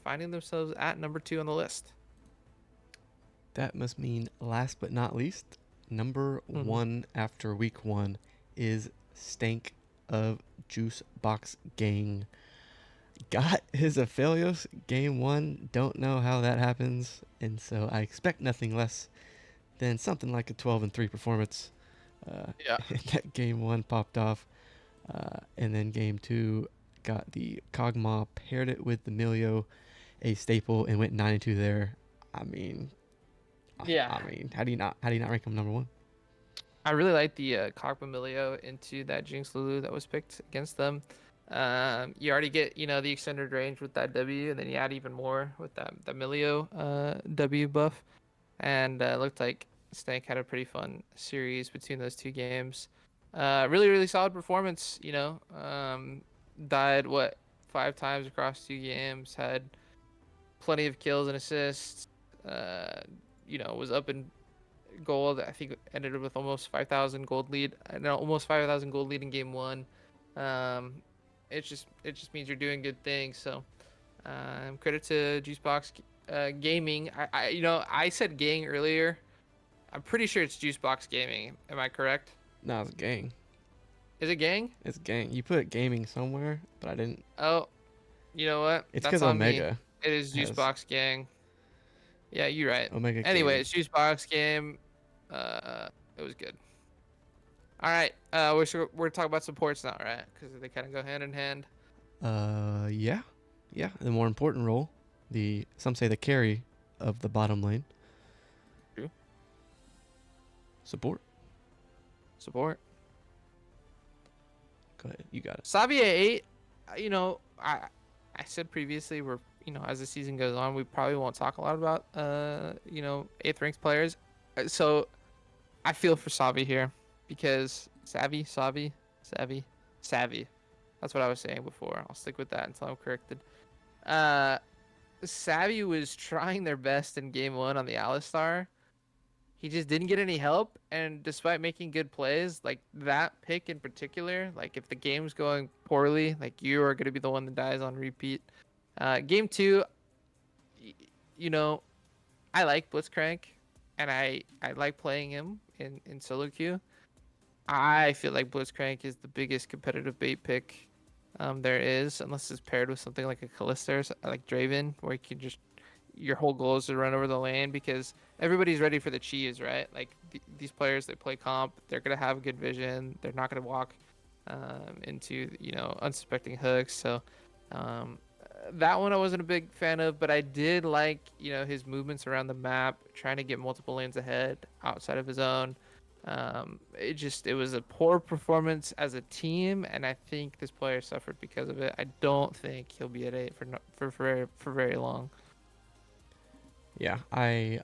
finding themselves at number 2 on the list. That must mean last but not least, number Mhm. 1 after week 1 is Stank of Juice Box Gang. Got his Aphelios game 1. Don't know how that happens, and so I expect nothing less than something like a 12-3 performance. Uh, Yeah. that game 1 popped off, and then game 2 got the Kog'Maw, paired it with the Milio, a staple, and went 9-2 there. I mean, Yeah. how do you not rank him number 1? I really like the Cogpamilio into that Jinx Lulu that was picked against them. You already get, the extended range with that W, and then you add even more with that Milio W buff. And it looked like Snake had a pretty fun series between those two games. Really, really solid performance, died, what, 5 times across 2 games, had plenty of kills and assists, uh, was up in gold. I think ended up with almost 5,000 gold lead. No, almost 5,000 gold lead in game one. Um, it just means you're doing good things. So credit to Juicebox Gaming. I said gang earlier. I'm pretty sure it's Juicebox Gaming. Am I correct? No, it's gang. Is it gang? It's gang. You put gaming somewhere, but I didn't. Oh, you know what? It's That's because on me. Omega It is has Juicebox Gang. Yeah, you're right. Omega Anyway, Gaming. it's Juicebox Game. It was good. All right. We're talking about supports now, right? Because they kind of go hand in hand. Yeah, yeah. The more important role, some say the carry of the bottom lane, True. support. Support. Go ahead, you got it. Savia 8. I said previously as the season goes on, we probably won't talk a lot about eighth ranked players. So I feel for Savi here because Savvy. That's what I was saying before. I'll stick with that until I'm corrected. Uh, Savvy was trying their best in game one on the Alistar. He just didn't get any help, and despite making good plays, like that pick in particular, like if the game's going poorly, like you are gonna be the one that dies on repeat. Game two, y- you know, I like Blitzcrank, and I like playing him in solo queue. I feel like Blitzcrank is the biggest competitive bait pick there is, unless it's paired with something like a Callista or like Draven, where you can just your whole goal is to run over the lane because everybody's ready for the cheese, right? Like these players that play comp, they're gonna have good vision. They're not gonna walk into unsuspecting hooks. So that one I wasn't a big fan of, but I did like his movements around the map, trying to get multiple lanes ahead outside of his own. It was a poor performance as a team, and I think this player suffered because of it. I don't think he'll be at eight for very long. Yeah, I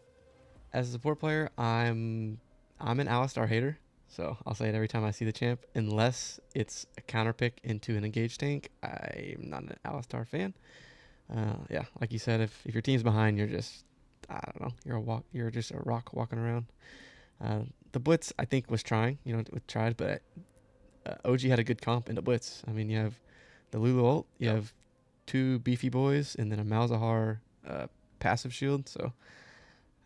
as a support player, I'm an Alistar hater. So I'll say it every time I see the champ. Unless it's a counter pick into an engaged tank, I'm not an Alistar fan. Yeah, like you said, if your team's behind, you're just I don't know, you're just a rock walking around. The Blitz I think was trying, tried, but OG had a good comp in the Blitz. I mean, you have the Lulu ult, you Yep. have two beefy boys, and then a Malzahar passive shield. So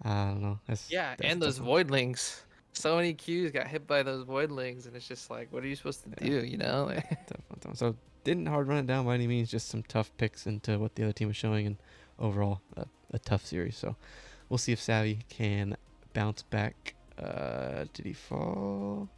I don't know. Yeah, That's a and those tough one. voidlings. So many Qs got hit by those voidlings, and it's just like, what are you supposed to Yeah, do? You know? tough one. Tough one. So didn't hard run it down by any means. Just some tough picks into what the other team was showing, and overall a tough series. So we'll see if Savvy can bounce back. Did he fall?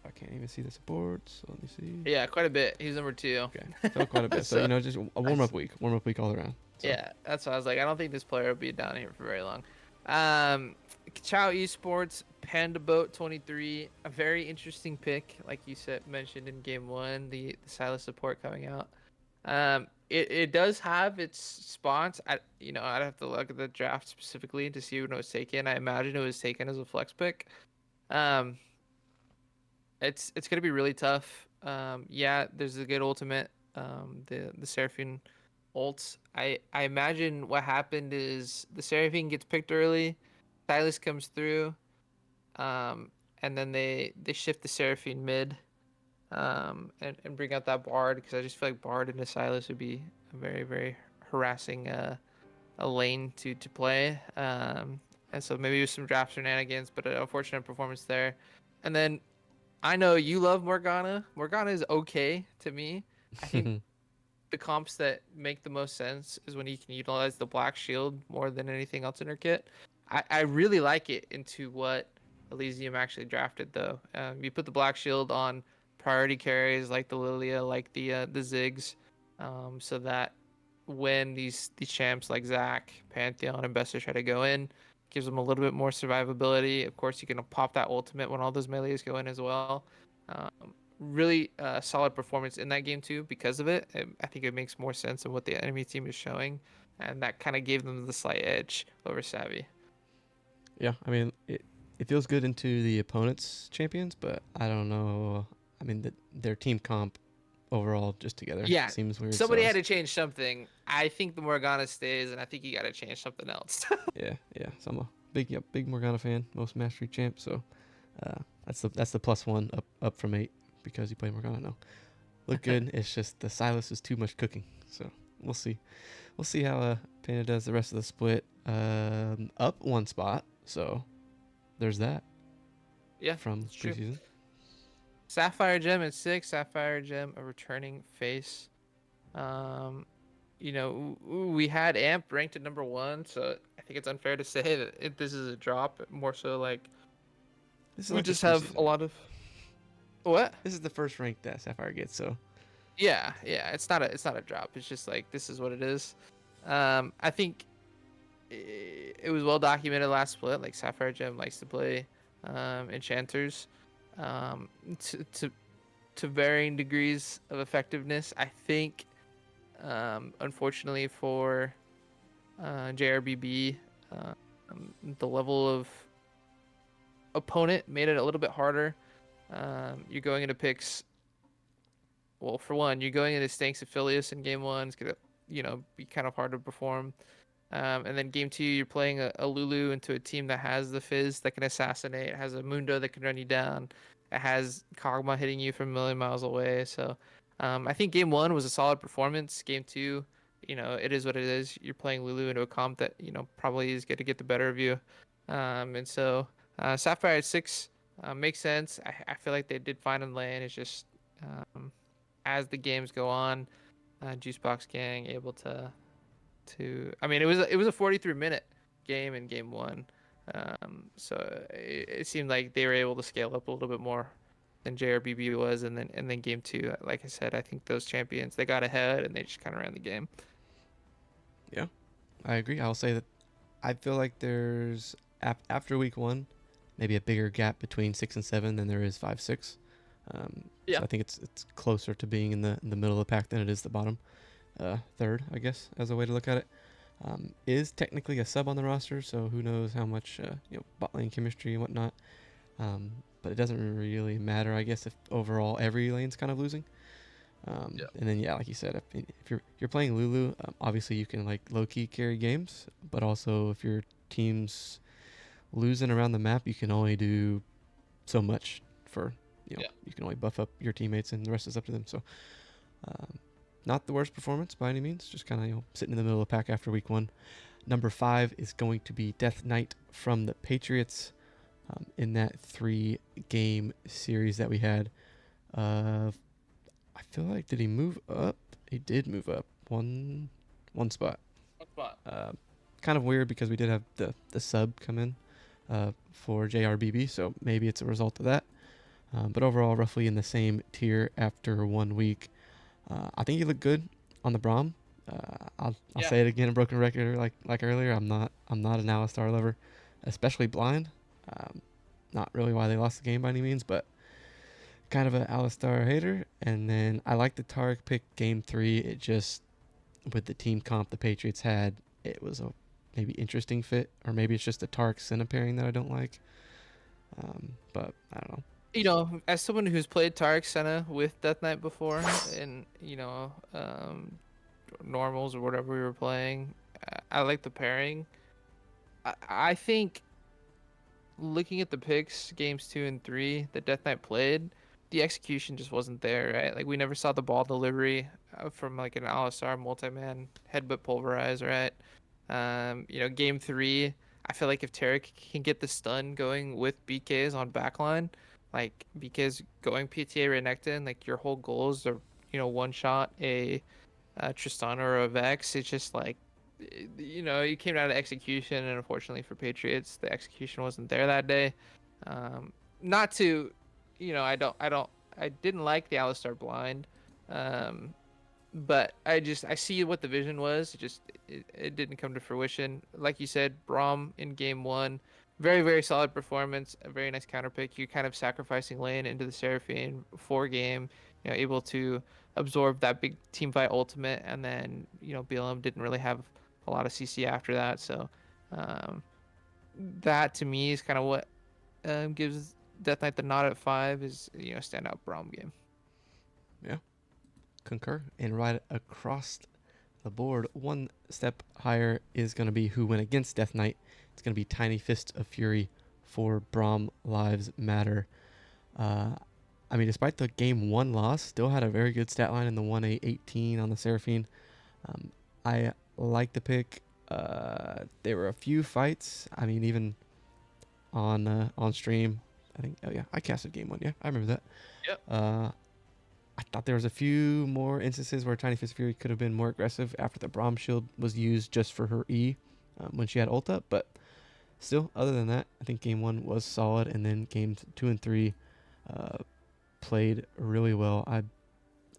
I can't even see the supports. So let me see. Yeah, quite a bit. He's number two. Okay, fell quite a bit. So So, just a I s- warm up week all around. So yeah, that's why I was like, I don't think this player will be down here for very long. Um, Chow Esports Panda Boat 23, a very interesting pick, like you said mentioned in game one, the Silas support coming out. It does have its spots. I'd have to look at the draft specifically to see when it was taken. I imagine it was taken as a flex pick. Um, it's gonna be really tough. Yeah, there's a good ultimate. The Seraphine ults. I imagine what happened is the Seraphine gets picked early, Silas comes through, um, and then they shift the Seraphine mid, and bring out that Bard because I just feel like Bard into Silas would be a very harassing a lane to play. And so maybe with some draft shenanigans, but an unfortunate performance there. And then I know you love Morgana. Morgana is okay to me. I think the comps that make the most sense is when you can utilize the black shield more than anything else in her kit. I really like it into what Elysium actually drafted though. You put the black shield on priority carries like the Lilia, like the Ziggs, so that when these champs like Zac, Pantheon, and Bester try to go in, gives them a little bit more survivability. Of course, you can pop that ultimate when all those melees go in as well. Really solid performance in that game too because of it. I think it makes more sense of what the enemy team is showing, and that kind of gave them the slight edge over Savvy. yeah, I mean it feels good into the opponent's champions, but I don't know. I mean their team comp overall just together Yeah, seems weird. So somebody had to change something. I think the Morgana stays, and I think you got to change something else. yeah. So I'm a big Morgana fan, most mastery champ. So that's the plus one up from 8 because you play Morgana now. Look good. It's just the Silas is too much cooking. So we'll see. We'll see how Panda does the rest of the split. Up one spot. So there's that Yeah, from it's true. preseason. Sapphire Gem at 6. Sapphire Gem, a returning face. Um, we had Amp ranked at number one, so I think it's unfair to say that this is a drop. More so, like This is we like the just have a preseason. lot of what? This is the first rank that Sapphire gets. So Yeah. It's not a drop. It's just like this is what it is. I think it was well documented last split. Like Sapphire Gem likes to play enchanters, um, to to to varying degrees of effectiveness. I think, unfortunately for JRBB, the level of opponent made it a little bit harder. You're going into picks. Well, for one, you're going into Stanks Aphelios in game one. It's gonna be kind of hard to perform. And then game two, you're playing a Lulu into a team that has the Fizz that can assassinate, has a Mundo that can run you down, it has Kog'Maw hitting you from a million miles away. So I think game one was a solid performance. Game two, it is what it is. You're playing Lulu into a comp that, probably is going to get the better of you. And so Sapphire at six makes sense. I feel like they did fine in lane. It's just um, as the games go on, Juicebox Gang able to I mean it was a 43-minute game in game one. So it seemed like they were able to scale up a little bit more than JRBB was, and then game two, like I said, I think those champions they got ahead and they just kind of ran the game. Yeah, I agree. I'll say that I feel like there's after week one, maybe a bigger gap between 6 and 7 than there is 5, 6. So Yeah. I think it's closer to being in the middle of the pack than it is the bottom third, I guess, as a way to look at it. Is technically a sub on the roster, so who knows how much bot lane chemistry and whatnot. But it doesn't really matter, I guess, if overall every lane's kind of losing. Yeah. And then yeah, like you said, if you're playing Lulu, obviously you can like low key carry games, but also if your team's losing around the map, you can only do so much for Yeah. you can only buff up your teammates, and the rest is up to them. So um, not the worst performance by any means, just kind of sitting in the middle of the pack after week one. Number 5 is going to be Death Knight from the Patriots. In that 3-game series that we had, uh, I feel like did he move up? He did move up one spot. One spot. Kind of weird because we did have the sub come in for JRBB, so maybe it's a result of that. But overall, roughly in the same tier after 1 week. I think he looked good on the Brom. I'll Yeah. say it again, a broken record like earlier. I'm not an Alistar lover, especially blind. Um, Not really why they lost the game by any means, but kind of an Alistar hater. And then I like the Tarek pick game 3. It just with the team comp the Patriots had, it was a maybe interesting fit, or maybe it's just the Tarek Senna pairing that I don't like. But I don't know. As someone who's played Tarek Senna with Death Knight before, and normals or whatever we were playing, I like the pairing. I think looking at the picks, games two and three that Death Knight played, the execution just wasn't there, right? Like we never saw the ball delivery from like an Alistar multi-man headbutt pulverize, right? Game three, I feel like if Tarek can get the stun going with BKs on backline, like BKs going PTA Renekton, like your whole goal is to, one shot a Tristana or a Vex. It's just like it came down to execution, and unfortunately for Patriots, the execution wasn't there that day. Not to, I didn't like the Alistar blind, um, but I see what the vision was. It didn't come to fruition. Like you said, Braum in game one, very very solid performance, a very nice counter pick. You're kind of sacrificing lane into the Seraphine for game, able to absorb that big team fight ultimate, and then BLM didn't really have a lot of CC after that. So um, that to me is kind of what gives Death Knight the nod at 5 is standout Braum game. Yeah, concur. And right across the board, one step higher is going to be who went against Death Knight. It's going to be Tiny Fist of Fury for Braum Lives Matter. Uh, I mean, despite the game 1 loss, still had a very good stat line in the 1-8-18 on the Seraphine. I like the pick. There were a few fights. I mean, even on stream, I think. Oh yeah, I casted game 1. Yeah, I remember that. Yep. I thought there was a few more instances where Tiny Fist Fury could have been more aggressive after the Braum shield was used just for her E when she had ult up. But still, other than that, I think game 1 was solid, and then games 2 and 3 played really well. I'm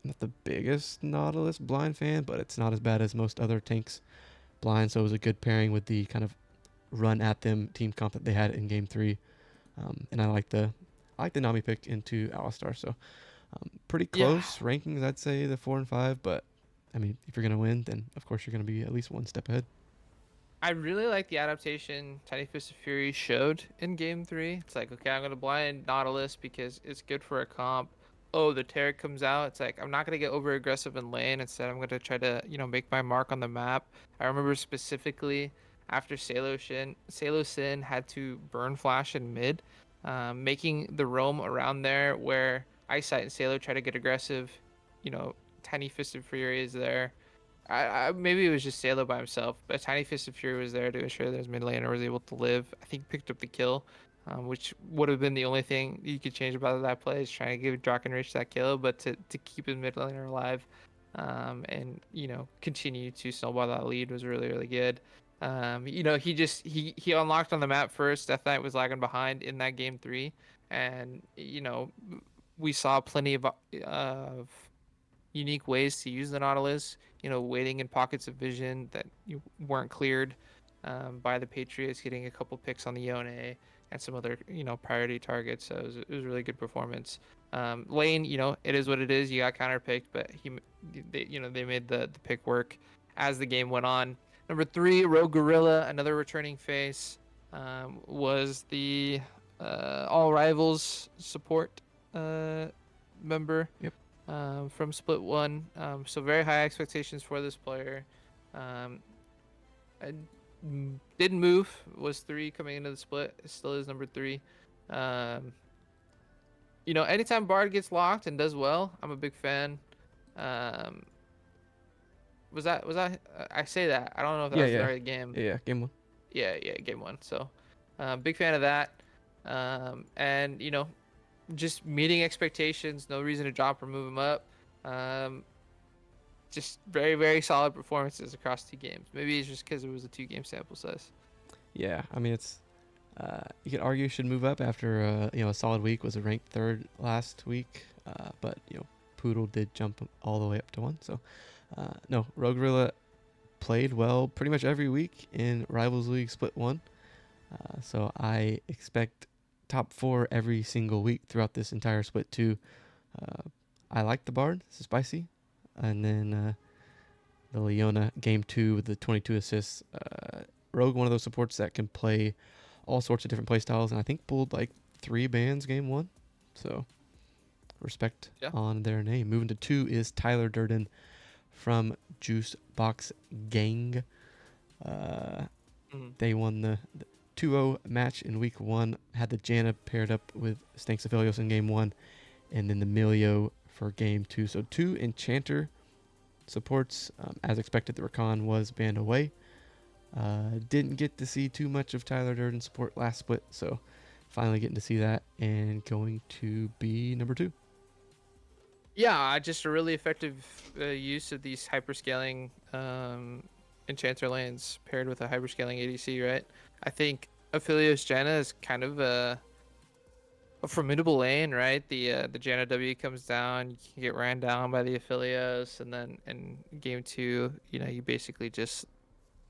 not the biggest Nautilus blind fan, but it's not as bad as most other tanks blind, so it was a good pairing with the kind of run at them team comp that they had in game 3. And I like the Nami pick into Alistar, so pretty Yeah, close rankings. I'd say the 4 and 5, but I mean, if you're gonna win, then of course you're gonna be at least one step ahead. I really like the adaptation Tiny Fist of Fury showed in game three. It's like, okay, I'm gonna blind Nautilus because it's good for a comp. oh, the Taric comes out, it's like I'm not gonna get over aggressive in lane. Instead, I'm gonna try to, make my mark on the map. I remember specifically after Salo Sin had to burn flash in mid, making the roam around there where Eyesight and Salo try to get aggressive. You know, Tiny Fisted Fury is there. Maybe it was just Salo by himself, but Tiny Fisted Fury was there to ensure that his mid laner was able to live. I think picked up the kill, which would have been the only thing you could change about that play is trying to give Drakenrich that kill, but to keep his mid laner alive, and continue to snowball that lead was really really good. He unlocked on the map first. Death Knight was lagging behind in that game three, and we saw plenty of unique ways to use the Nautilus. Waiting in pockets of vision that you weren't cleared by the Patriots, getting a couple picks on the Yone and some other priority targets. So it was a really good performance. Lane, it is what it is. You got counterpicked, but they made the pick work as the game went on. Number three, Rogue Gorilla, another returning face, was the All Rivals support member Yep. from Split One. So very high expectations for this player. Um, I didn't move. Was three coming into the split. It still is number three. Um, anytime Bard gets locked and does well, I'm a big fan. Um, was that? I say that. I don't know if that Yeah, was the yeah, right game. yeah. Game one. Yeah, yeah, game one. So, big fan of that. And just meeting expectations. No reason to drop or move him up. Um, just very, very solid performances across two games. Maybe it's just because it was a two-game sample size. Yeah, I mean it's. You could argue should move up after a solid week. Was a ranked third last week, but Poodle did jump all the way up to one. So no, Rogue Gorilla played well pretty much every week in Rivals League Split 1. So I expect top 4 every single week throughout this entire Split 2. I like the Bard. It's spicy. And then the Leona game 2 with the 22 assists. Rogue, one of those supports that can play all sorts of different play styles. And I think pulled like 3 bans game 1. So respect Yeah. on their name. Moving to 2 is Tyler Durden from Juice Box Gang. Mm-hmm. They won the 2-0 match in week 1. Had the Janna paired up with Stanks Aphelios in game 1, and then the Milio for game 2. So 2 Enchanter supports. As expected, the Rakan was banned away. Didn't get to see too much of Tyler Durden support last split, so finally getting to see that and going to be number 2. Yeah, just a really effective use of these hyperscaling enchanter lanes paired with a hyperscaling ADC, right? I think Aphelios Janna is kind of a formidable lane, right? The Janna W comes down, you can get ran down by the Aphelios, and then in game two, you basically just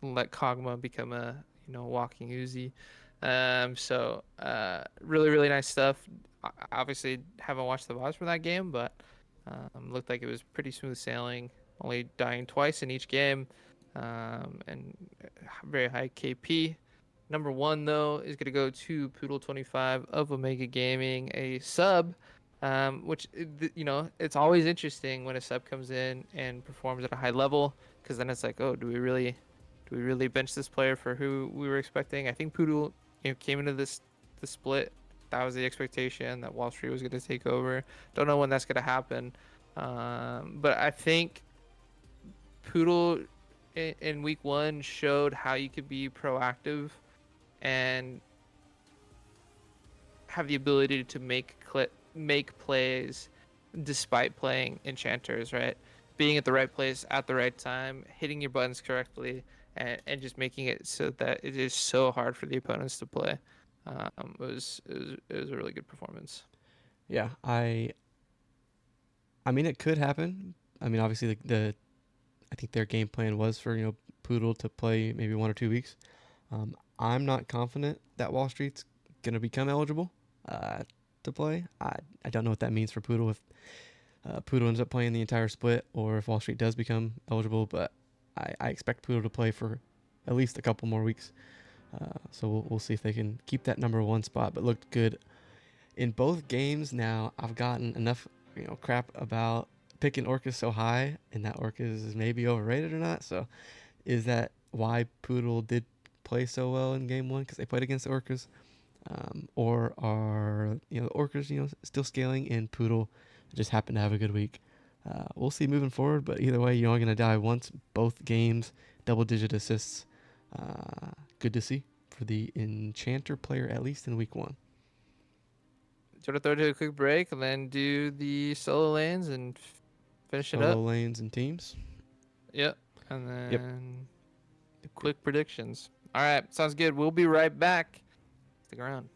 let Kog'Maw become a walking Uzi. Really really nice stuff. Obviously haven't watched the VODs for that game, but looked like it was pretty smooth sailing. Only dying twice in each game, and very high KP. Number one though is gonna go to Poodle25 of Omega Gaming, a sub, which it's always interesting when a sub comes in and performs at a high level, because then it's like, oh, do we really bench this player for who we were expecting? I think Poodle came into the split. That was the expectation that Wall Street was going to take over. Don't know when that's going to happen, but I think Poodle in week one showed how you could be proactive and have the ability to make plays despite playing enchanters, right? Being at the right place at the right time, hitting your buttons correctly, and just making it so that it is so hard for the opponents to play. It was a really good performance. Yeah, I mean it could happen. I mean obviously I think their game plan was for Poodle to play maybe 1 or 2 weeks. I'm not confident that Wall Street's gonna become eligible to play. I don't know what that means for Poodle if Poodle ends up playing the entire split or if Wall Street does become eligible, but I expect Poodle to play for at least a couple more weeks. So we'll see if they can keep that number 1 spot, but looked good in both games. Now I've gotten enough crap about picking Orcas so high and that Orcas is maybe overrated or not. So is that why Poodle did play so well in game one because they played against the Orcas? Or are the Orcas still scaling and Poodle just happened to have a good week? We'll see moving forward, but either way, you're only going to die once. Both games, double-digit assists. Good to see for the Enchanter player, at least in week one. Do you want to throw to a quick break and then do the solo lanes and finish it Solo up? lanes and teams. Yep. And Yep. then the quick predictions. All right, sounds good. We'll be right back. Stick around.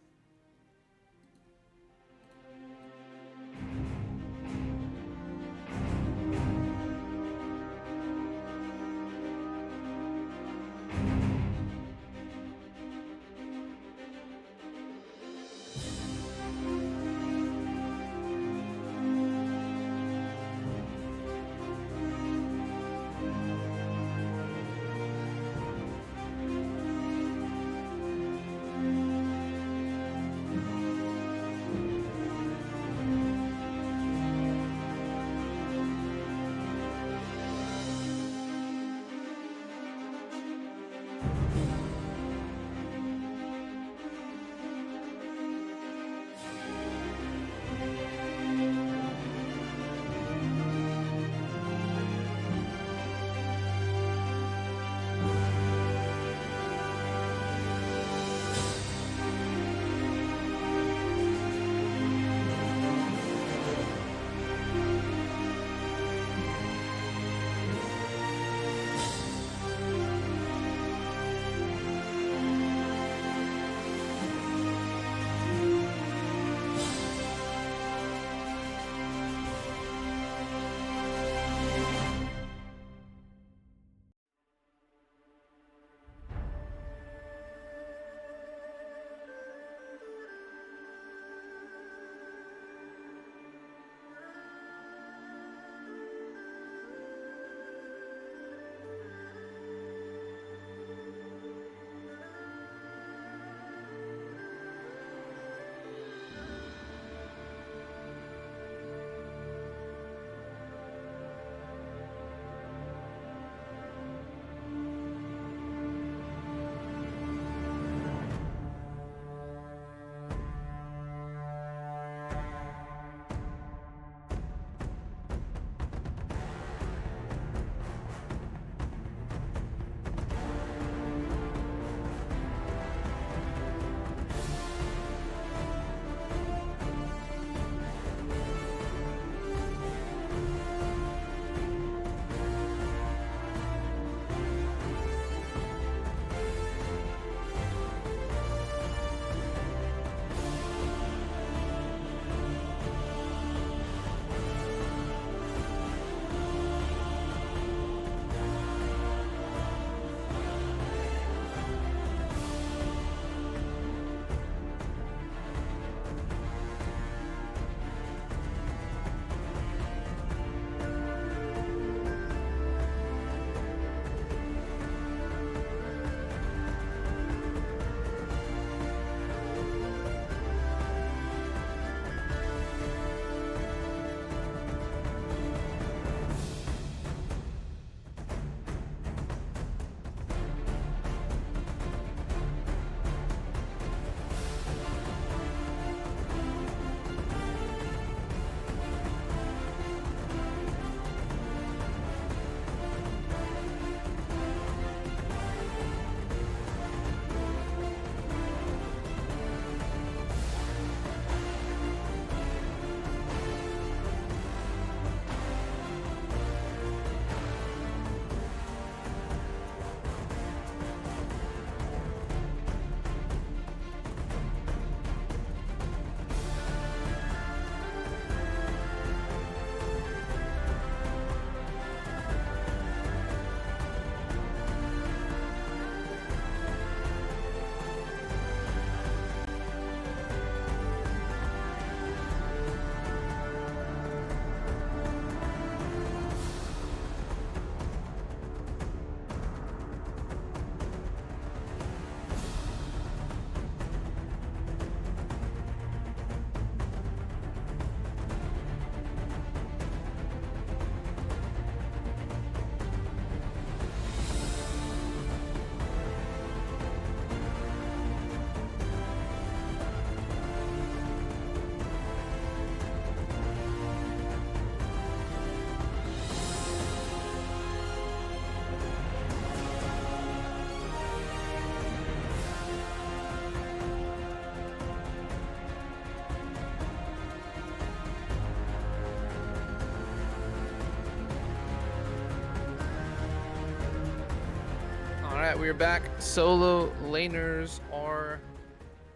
right, we are back. Solo laners are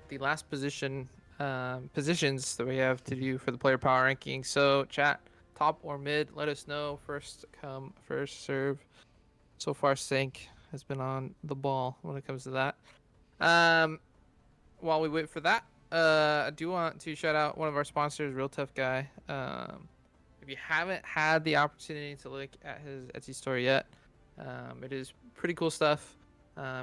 the last positions that we have to do for the player power ranking. So, chat, top or mid, let us know. First come, first serve. So far, Sync has been on the ball when it comes to that. Um, while we wait for that, I do want to shout out one of our sponsors, Real Tough Guy. If you haven't had the opportunity to look at his Etsy store yet, it is pretty cool stuff.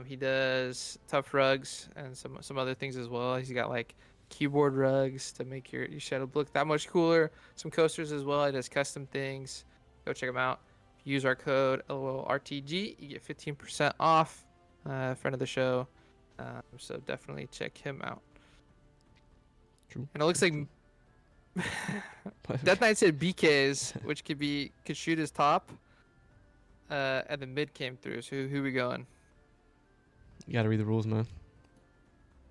He does tough rugs and some other things as well. He's got like keyboard rugs to make your shadow look that much cooler. Some coasters as well. He does custom things. Go check him out. If you use our code LOLRTG, you get 15% off. Friend of the show. So definitely check him out. True. And it looks like Death Knight said BKs, which could shoot his top. And the mid came through. So who we going? You gotta read the rules, man.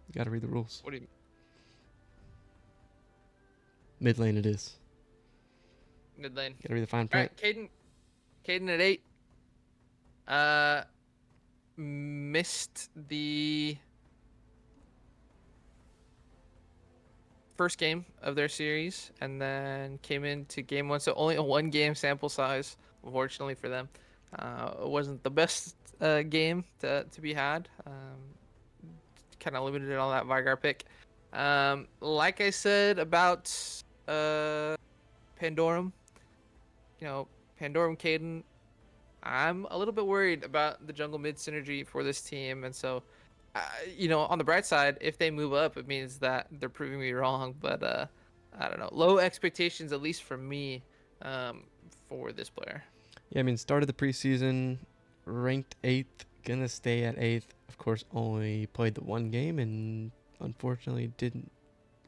You gotta read the rules. What do you? Mid lane it is. Mid lane. Gotta read the fine All print. right, Caden at 8. Uh, missed the first game of their series, and then came into game one. So only a 1 game sample size, unfortunately for them. It wasn't the best game to be had. Kind of limited on that Vigar pick. Like I said about Pandorum, Pandorum Caden, I'm a little bit worried about the jungle mid synergy for this team, and so, on the bright side, if they move up, it means that they're proving me wrong. But I don't know, low expectations at least for me, for this player. Yeah, I mean, started the preseason ranked 8th, gonna stay at 8th. Of course, only played the 1 game and unfortunately didn't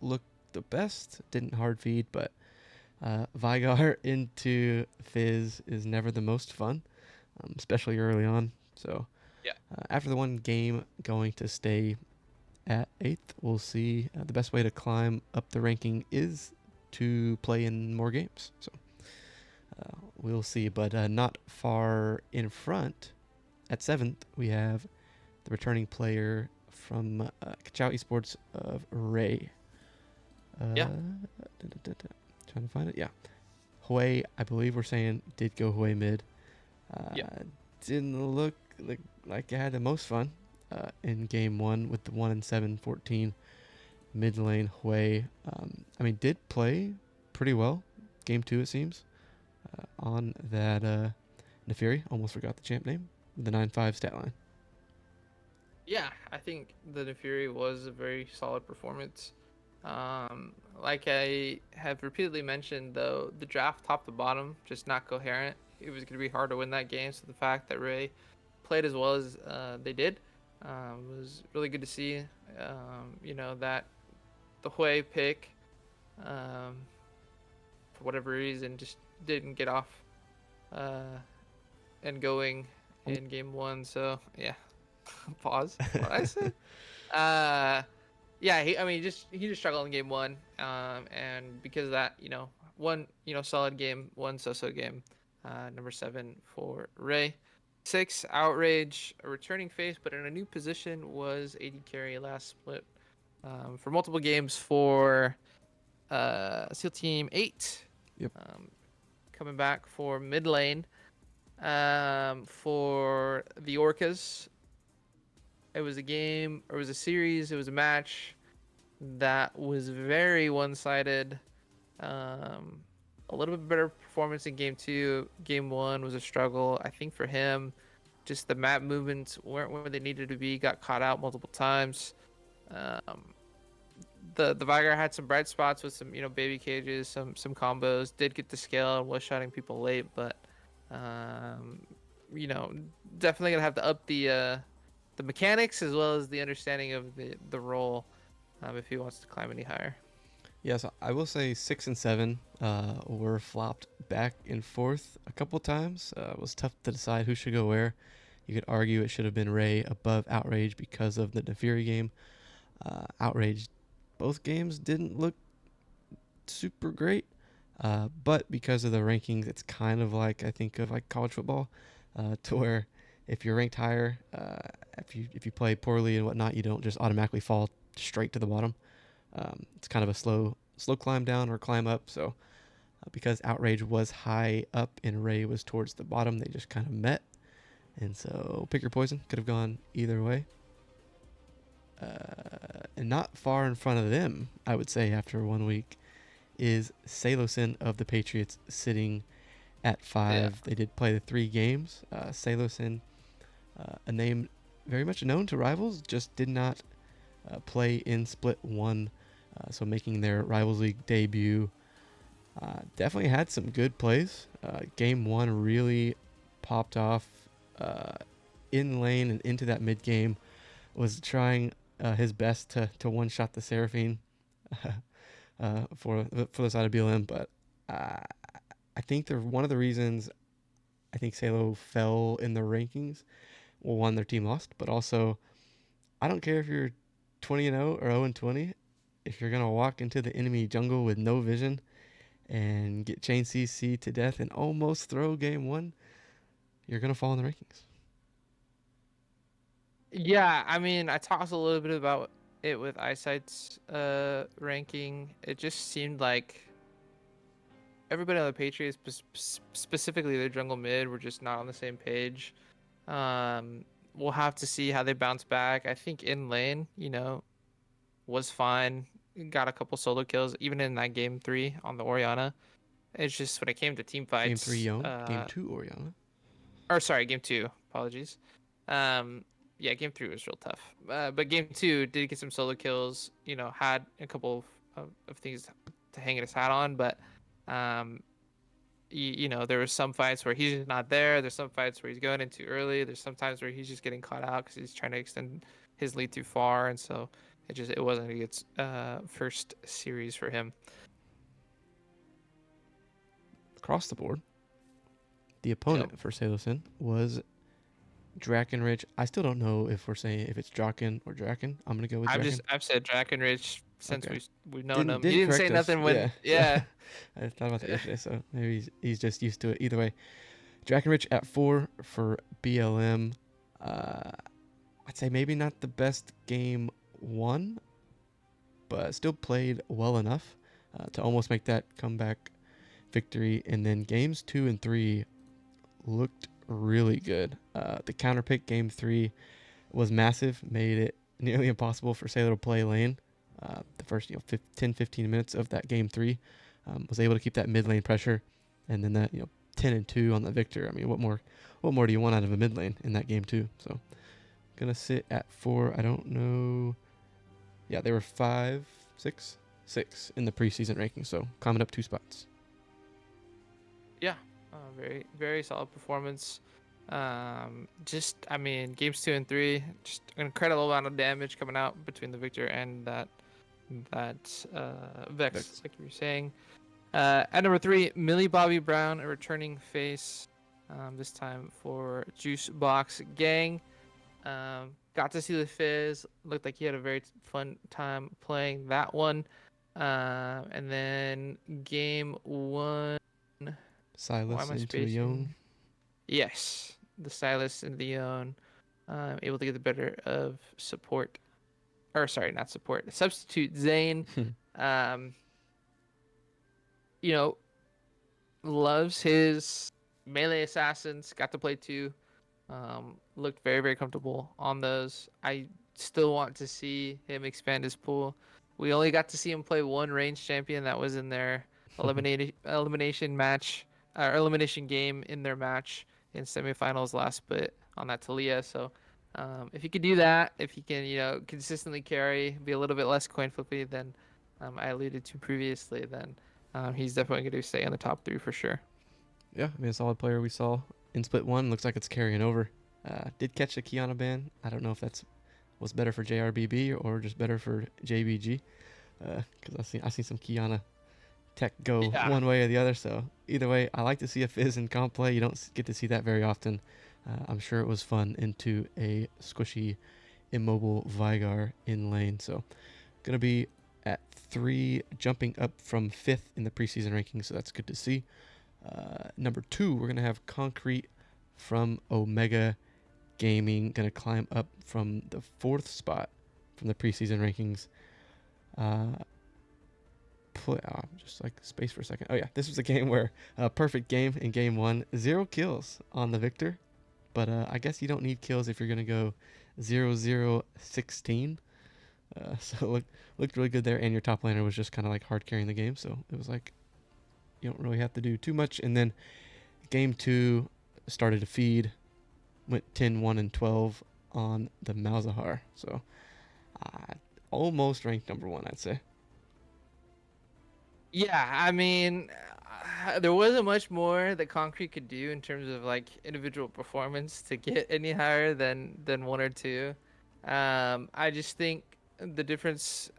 look the best. Didn't hard feed, but Vigar into Fizz is never the most fun, especially early on. So Yeah. after the 1 game, going to stay at 8th. We'll see. The best way to climb up the ranking is to play in more games. So we'll see, but not far in front. At 7th, we have the returning player from Kachao eSports of Ray. Yeah. Trying to find it. Yeah. Hui, I believe we're saying, did go Hui mid. Yeah. Didn't look like it had the most fun in game 1 with the 1-7-14 mid lane Hui. I mean, did play pretty well. Game 2, it seems. On that Nefiri, almost forgot the champ name, the 9-5 stat line. Yeah, I think the Nefiri was a very solid performance. Like I have repeatedly mentioned, though, the draft top to bottom just not coherent. It was going to be hard to win that game. So the fact that Ray played as well as they did was really good to see. That the Hui pick, for whatever reason, just didn't get off and going in game 1. So yeah, pause. What I said. Yeah, he just struggled in game 1, and because of that, one solid game, one so-so game. Number 7 for Ray. 6 outrage, a returning face, but in a new position, was AD carry last split for multiple games for SEAL Team 8. Yep. Coming back for mid lane for the Orcas. It was a game, or it was a series, it was a match that was very one-sided. A little bit better performance in game 2. Game 1 was a struggle, I think, for him. Just the map movements weren't where they needed to be, got caught out multiple times. The Vigar had some bright spots with some, baby cages, some combos, did get the scale and was shotting people late, but, definitely gonna have to up the mechanics as well as the understanding of the role if he wants to climb any higher. Yes, I will say 6 and 7 were flopped back and forth a couple times. It was tough to decide who should go where. You could argue it should have been Ray above Outrage because of the Nefiri game. Outrage, both games didn't look super great, but because of the rankings, it's kind of like, I think of like college football, to where if you're ranked higher, if you play poorly and whatnot, you don't just automatically fall straight to the bottom. It's kind of a slow climb down or climb up. So because Outrage was high up and Ray was towards the bottom, they just kind of met. And so pick your poison. Could have gone either way. And not far in front of them, I would say, after 1 week, is Salosin of the Patriots sitting at 5. Yeah. They did play the 3 games. Salosin, a name very much known to rivals, just did not play in Split 1. So making their Rivals League debut. Definitely had some good plays. Game 1 really popped off in lane and into that mid game. Was trying his best to one-shot the Seraphine for the side of BLM, but I think they're one of the reasons I think Salo fell in the rankings. Well, one, their team lost, but also I don't care if you're 20-0 or 0-20. If you're gonna walk into the enemy jungle with no vision and get chain CC to death and almost throw game 1, you're gonna fall in the rankings. Yeah, I mean, I talked a little bit about it with Eyesight's ranking. It just seemed like everybody on the Patriots, specifically their jungle mid, were just not on the same page. We'll have to see how they bounce back. I think in lane, was fine. Got a couple solo kills, even in that game 3 on the Oriana. It's just when it came to team Game 3 fights, Yone, game 2 Oriana. or sorry, game 2. Apologies. Um, yeah, game 3 was real tough. But game 2 did get some solo kills. Had a couple of things to hang his hat on, but um, there was some fights where he's not there. There's some fights where he's going in too early. There's sometimes where he's just getting caught out because he's trying to extend his lead too far, and so it wasn't a good first series for him. Across the board, the Yep. opponent for Salosin was Drakenrich. I still don't know if it's Draken or Draken. I'm gonna go with Draken. I've said Drakenrich since Okay. we've known him. He Didn't didn't say correct us. nothing when Yeah. yeah. I thought about that yesterday, so maybe he's just used to it. Either way, Drakenrich at 4 for BLM. I'd say maybe not the best game 1, but still played well enough to almost make that comeback victory. And then games 2 and 3 looked really good. The counter pick game 3 was massive, made it nearly impossible for Sailor to play lane. The first 10-15 minutes of that game 3 was able to keep that mid lane pressure, and then that 10-2 on the victor. I mean, what more do you want out of a mid lane in that game 2? So gonna sit at 4. I don't know. Yeah, they were 5, 6 in the preseason ranking, so climbing up 2 spots. Yeah, very very solid performance. I mean, games 2 and 3, just an incredible amount of damage coming out between the victor and that Vex, like you were saying. At number 3, Millie Bobby Brown, a returning face, this time for Juice Box Gang. Got to see the Fizz. Looked like he had a very fun time playing that one. And then game 1. Why Silas am I into spacing? Leon. Yes, the Silas and Leon, able to get the better of support, or sorry, not support. Substitute Zane, um, loves his melee assassins. Got to play 2. Looked very very comfortable on those. I still want to see him expand his pool. We only got to see him play 1 range champion. That was in their elimination match, elimination game in their match in semifinals last split on that Talia. So if he could do that, if he can consistently carry, be a little bit less coin flippy than I alluded to previously, then he's definitely going to stay in the top 3 for sure. Yeah, I mean, a solid player we saw in split 1. Looks like it's carrying over. Did catch a Kiana ban. I don't know if that's was better for JRBB or just better for JBG. Because I seen some Kiana tech go one way or the other. So either way, I like to see a Fizz in comp play. You don't get to see that very often. I'm sure it was fun into a squishy, immobile Vigar in lane. So gonna be at 3, jumping up from 5th in the preseason ranking. So that's good to see. Number 2, we're gonna have Concrete from Omega Gaming going to climb up from the 4th spot from the preseason rankings. Just like space for a second. Oh yeah, this was a game where perfect game in game 1, 0 kills on the victor. But I guess you don't need kills if you're gonna go 0-0-16. So it looked really good there, and your top laner was just kind of like hard carrying the game. So it was like you don't really have to do too much. And then game 2 started to feed, went 10-1-12 on the Malzahar. So almost ranked number 1, I'd say. Yeah, I mean, there wasn't much more that Concrete could do in terms of like individual performance to get any higher than one or two. I just think the difference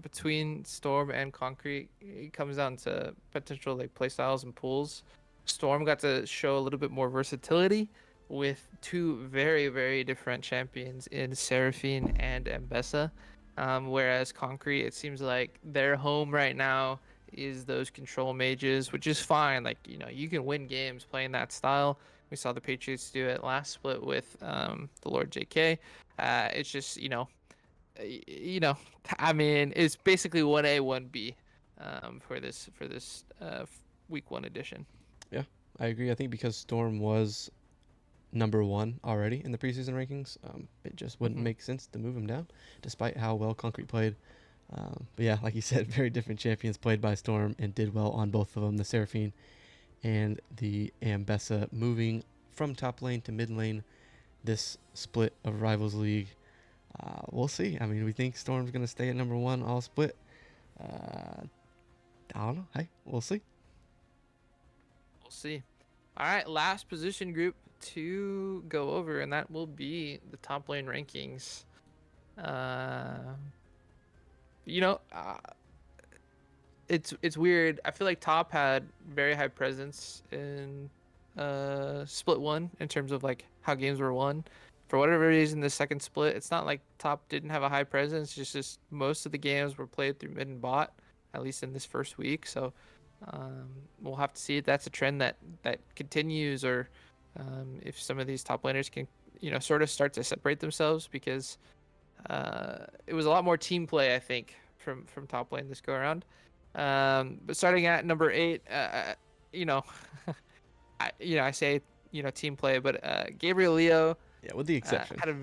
between Storm and Concrete, it comes down to potential like playstyles and pools. Storm got to show a little bit more versatility with two very, very different champions in Seraphine and Ambessa. Whereas Concrete, it seems like their home right now is those control mages, which is fine. Like, you can win games playing that style. We saw the Patriots do it last split with the Lord JK. It's just, I mean, it's basically 1A, 1B for this week 1 edition. Yeah, I agree. I think because Storm was number 1 already in the preseason rankings, it just wouldn't Hmm. make sense to move him down, despite how well Concrete played. But yeah, like you said, very different champions played by Storm and did well on both of them, the Seraphine and the Ambessa, moving from top lane to mid lane this split of Rivals League. We'll see. I mean, we think Storm's going to stay at number 1 all split. I don't know. Hey, we'll see. We'll see. All right, last position group to go over, and that will be the top lane rankings. Uh, you know, uh, it's weird. I feel like top had very high presence in split 1 in terms of like how games were won. For whatever reason, the second split, it's not like top didn't have a high presence. It's just most of the games were played through mid and bot, at least in this first week. So we'll have to see if that's a trend that continues, or if some of these top laners can sort of start to separate themselves, because it was a lot more team play, I think, from top lane this go around. But starting at number 8, you know, I say team play, but Gabriel Leo Yeah, with the exception. had a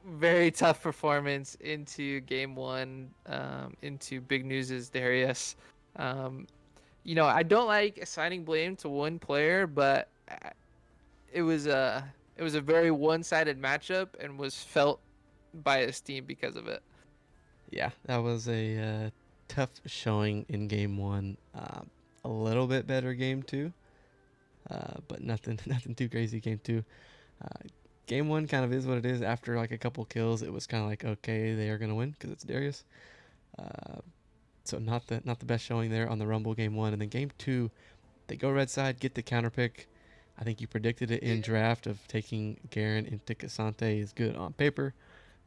very tough performance into game 1, into Big News's Darius. Um, I don't like assigning blame to one player, but it was a very one-sided matchup and was felt by his team because of it. Yeah, that was a tough showing in game 1. A little bit better game 2, but nothing nothing too crazy game 2. Uh, Game 1 kind of is what it is. After like a couple kills, it was kind of like, okay, they are gonna win because it's Darius. Uh, so not the best showing there on the Rumble game 1, and then game 2, they go red side, get the counter pick. I think you predicted it in Yeah. draft of taking Garen into Casante is good on paper,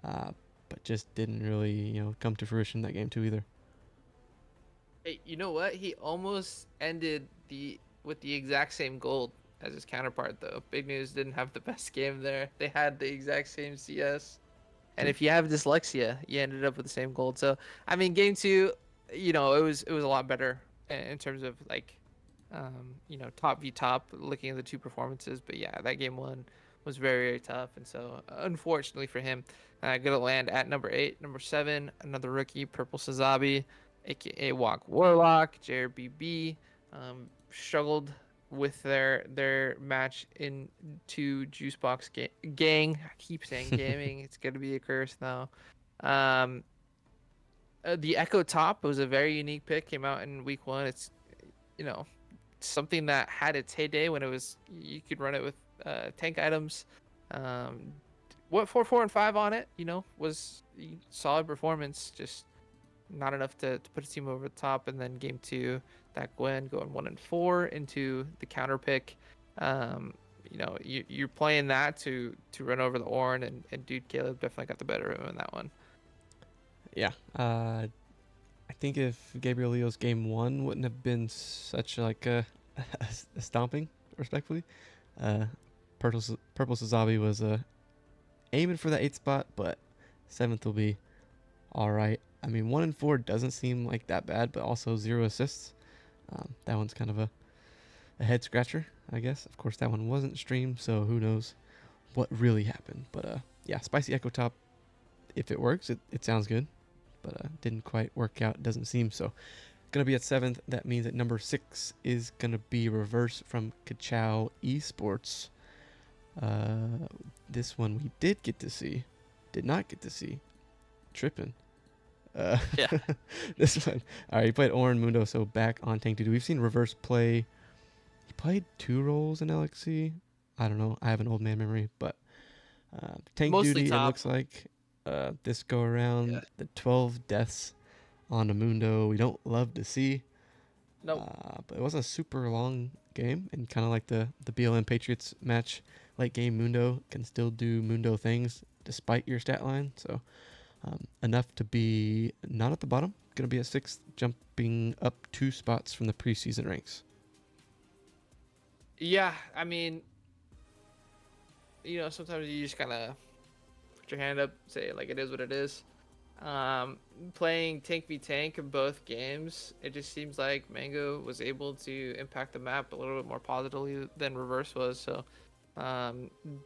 uh, but just didn't really come to fruition that game 2 either. Hey, you know what? He almost ended the with the exact same gold as his counterpart, though. Big News didn't have the best game there. They had the exact same CS. And Yeah, if you have dyslexia, you ended up with the same gold. So, I mean, game 2, it was a lot better in terms of like top v top, looking at the two performances. But yeah, that game 1 was very, very tough, and so unfortunately for him, gonna land at number 8. Number 7, another rookie, Purple Sazabi, aka Walk Warlock, JRBB, struggled with their match into Juicebox Gang. I keep saying gaming. It's gonna be a curse now. Um, the Echo Top was a very unique pick. Came out in week 1. It's you know something that had its heyday when it was you could run it with tank items. Um, what 4, 4, and 5 on it, was solid performance. Just not enough to put a team over the top. And then game 2, that Gwen going 1 and 4 into the counter pick. You're playing that to run over the Ornn, and dude, Caleb definitely got the better of him in that one. yeah. I think if Gabriel Leo's game 1 wouldn't have been such like a stomping, respectfully, uh, Purple Sazabi was aiming for that 8th spot, but 7th will be all right. I mean, 1-4 doesn't seem like that bad, but also 0 assists. That one's kind of a head scratcher, I guess. Of course, that one wasn't streamed, so who knows what really happened. But yeah, Spicy Echo Top, if it works, it sounds good, but didn't quite work out. Doesn't seem so. Gonna be at 7th. That means that number 6 is gonna be reverse from Kachow Esports. This one we did not get to see. Tripping. Uh, Yeah. this one. All right, he played Orin Mundo, so back on Tank Duty. We've seen Reverse play. He played 2 roles in LXC. I don't know. I have an old man memory, but Tank Mostly Duty. It top. looks like this go Yeah. around the 12 deaths on the Mundo. We don't love to see, Nope. but it was a super long game, and kind of like the BLM Patriots match. Late game Mundo can still do Mundo things despite your stat line. So enough to be not at the bottom. Going to be at 6th, jumping up 2 spots from the preseason ranks. Yeah, I mean, sometimes you just kind of put your hand up, say like it is what it is. Playing tank v tank in both games, it just seems like Mango was able to impact the map a little bit more positively than Reverse was. So,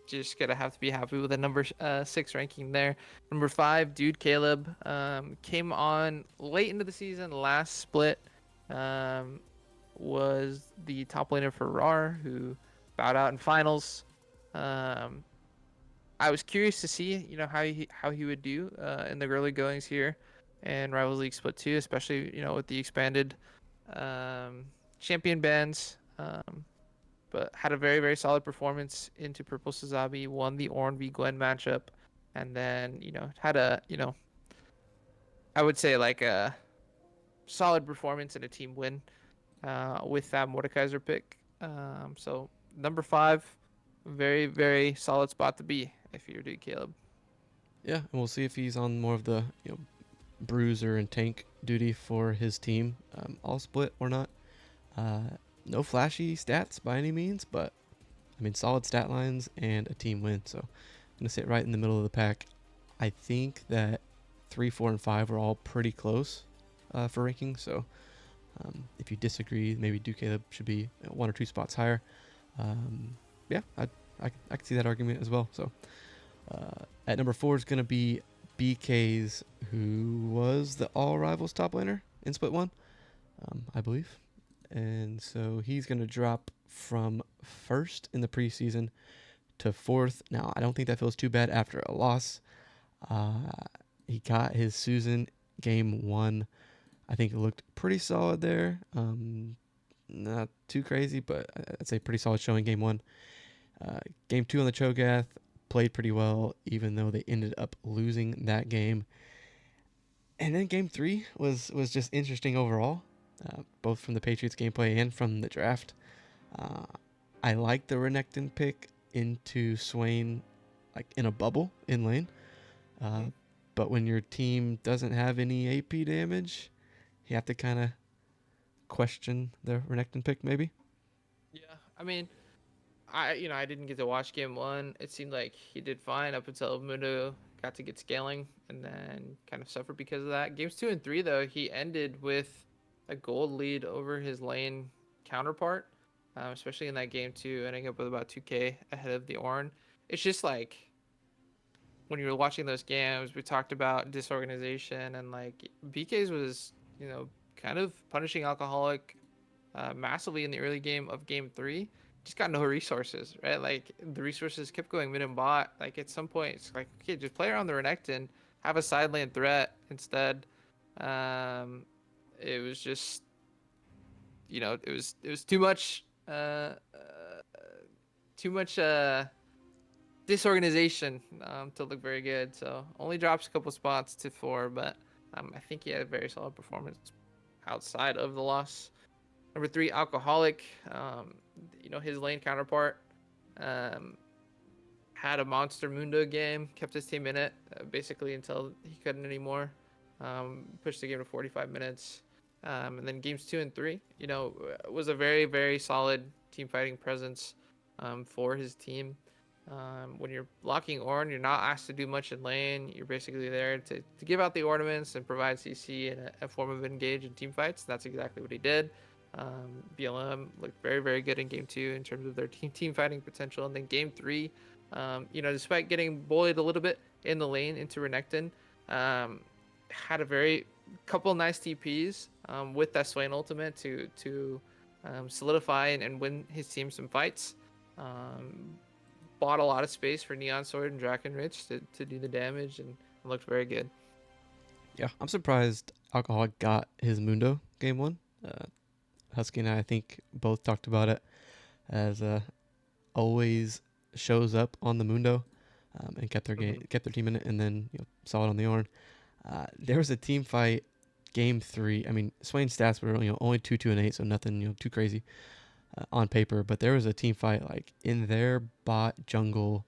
just gonna have to be happy with the number 6 ranking there. Number 5, Dude Caleb, came on late into the season, last split. Um, was the top laner for RAR, who bowed out in finals. Um, I was curious to see, how he would do in the early goings here, and Rivals League Split 2, especially with the expanded um, champion bans. But had a very very solid performance into Purple Sazabi, won the Ornn v Gwen matchup, and then had a I would say like a solid performance and a team win with that Mordekaiser pick. So number 5, very very solid spot to be if you're Dude Caleb. Yeah, and we'll see if he's on more of the bruiser and tank duty for his team, all split or not. No flashy stats by any means, but I mean solid stat lines and a team win. So I'm gonna sit right in the middle of the pack. I think that 3, 4, and 5 are all pretty close for ranking. So if you disagree, maybe Duke Caleb should be 1 or 2 spots higher. Yeah, I can see that argument as well. So at number 4 is going to be BK's, who was the All Rivals top laner in Split 1, I believe. And so he's going to drop from 1st in the preseason to 4th. Now, I don't think that feels too bad after a loss. He got his Susan game 1. I think it looked pretty solid there. Not too crazy, but I'd say pretty solid showing game 1. Game 2 on the Cho'Gath, played pretty well, even though they ended up losing that game. And then game 3 was just interesting overall, both from the Patriots gameplay and from the draft. I like the Renekton pick into Swain, like in a bubble in lane. Mm-hmm. But when your team doesn't have any AP damage, you have to kind of question the Renekton pick, maybe. Yeah, I mean, I didn't get to watch game 1. It seemed like he did fine up until Mundo got to get scaling, and then kind of suffered because of that. Games 2 and 3 though, he ended with a gold lead over his lane counterpart, especially in that game 2, ending up with about 2K ahead of the Ornn. It's just like when you were watching those games, we talked about disorganization, and like BK's was kind of punishing Alcoholic massively in the early game of game 3. Just got no resources, right? Like the resources kept going mid and bot. Like at some point, it's like, okay, just play around the Renekton, have a side lane threat instead. Um, it was just, it was too much disorganization to look very good. So only drops a couple spots to 4, but I think he had a very solid performance outside of the loss. Number 3, Alcoholic. His lane counterpart um, had a monster Mundo game, kept his team in it basically until he couldn't anymore. Pushed the game to 45 minutes. And then games 2 and 3, was a very, very solid team fighting presence for his team. When you're blocking Ornn, you're not asked to do much in lane. You're basically there to give out the ornaments and provide CC and a form of engage in team fights. That's exactly what he did. BLM looked very, very good in game 2 in terms of their team fighting potential. And then game 3, despite getting bullied a little bit in the lane into Renekton, had a very couple nice TPs with that Swain ultimate to solidify and win his team some fights. Um, Bought a lot of space for Neon Sword and Drakenrich to do the damage and looked very good. Yeah, I'm surprised Alcoholic got his Mundo game 1. Husky and I think, both talked about it as always shows up on the Mundo, and Mm-hmm. kept their team in it, and then saw it on the Ornn. There was a team fight, game 3. I mean, Swain's stats were only 2, 2, and 8, so nothing too crazy on paper. But there was a team fight like in their bot jungle,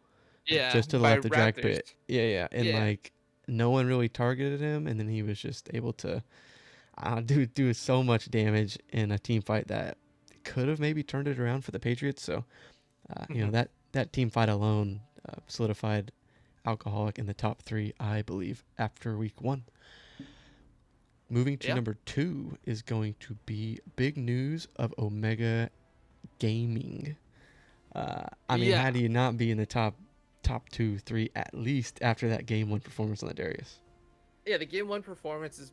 like Yeah, just to the by left of Drag Raptors. Pit. Yeah, and Yeah. like no one really targeted him, and then he was just able to do so much damage in a team fight that could have maybe turned it around for the Patriots. So Mm-hmm. that team fight alone solidified Alcoholic in the top 3, I believe, after week 1. Moving to Yeah. number 2 is going to be big news of Omega Gaming. I mean, Yeah. how do you not be in the top 2, 3 at least after that game 1 performance on the Darius? Yeah. The game 1 performance is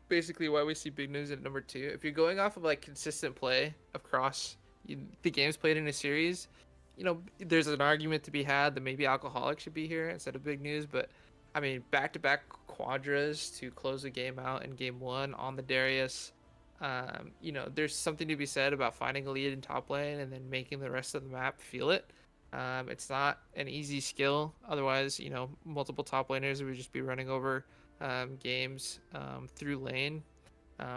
basically why we see big news at number 2. If you're going off of like consistent play across the games played in a series, there's an argument to be had that maybe Alcoholic should be here instead of big news. But I mean, back to back quadras to close the game out in game 1 on the Darius. There's something to be said about finding a lead in top lane and then making the rest of the map feel it. It's not an easy skill. Otherwise, multiple top laners would just be running over games through lane.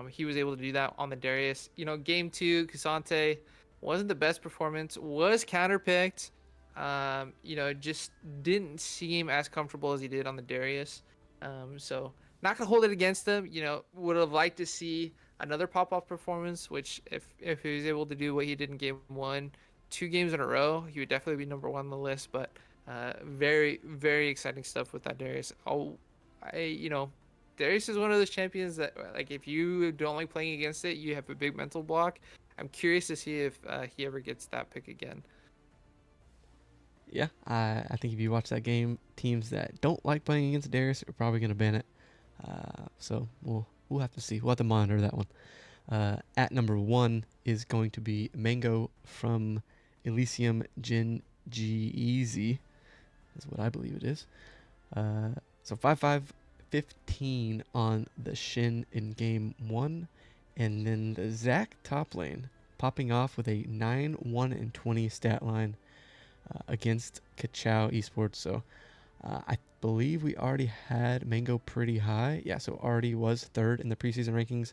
He was able to do that on the Darius. Game 2, Kusante wasn't the best performance, was counterpicked. Just didn't seem as comfortable as he did on the Darius. So not gonna hold it against him. Would have liked to see another pop off performance, which if he was able to do what he did in game 1, 2 games in a row, he would definitely be number 1 on the list. But very, very exciting stuff with that Darius. Darius is one of those champions that, like, if you don't like playing against it, you have a big mental block. I'm curious to see if he ever gets that pick again. Yeah, I think if you watch that game, teams that don't like playing against Darius are probably going to ban it. So we'll have to see. We'll have to monitor that one. At number 1 is going to be Mango from Elysium Gen G is what I believe it is. So 5-5-15 on the Shin in game 1, and then the Zac top lane popping off with a 9-1-20 stat line against Kachao eSports. So I believe we already had Mango pretty high. Yeah, so already was 3rd in the preseason rankings.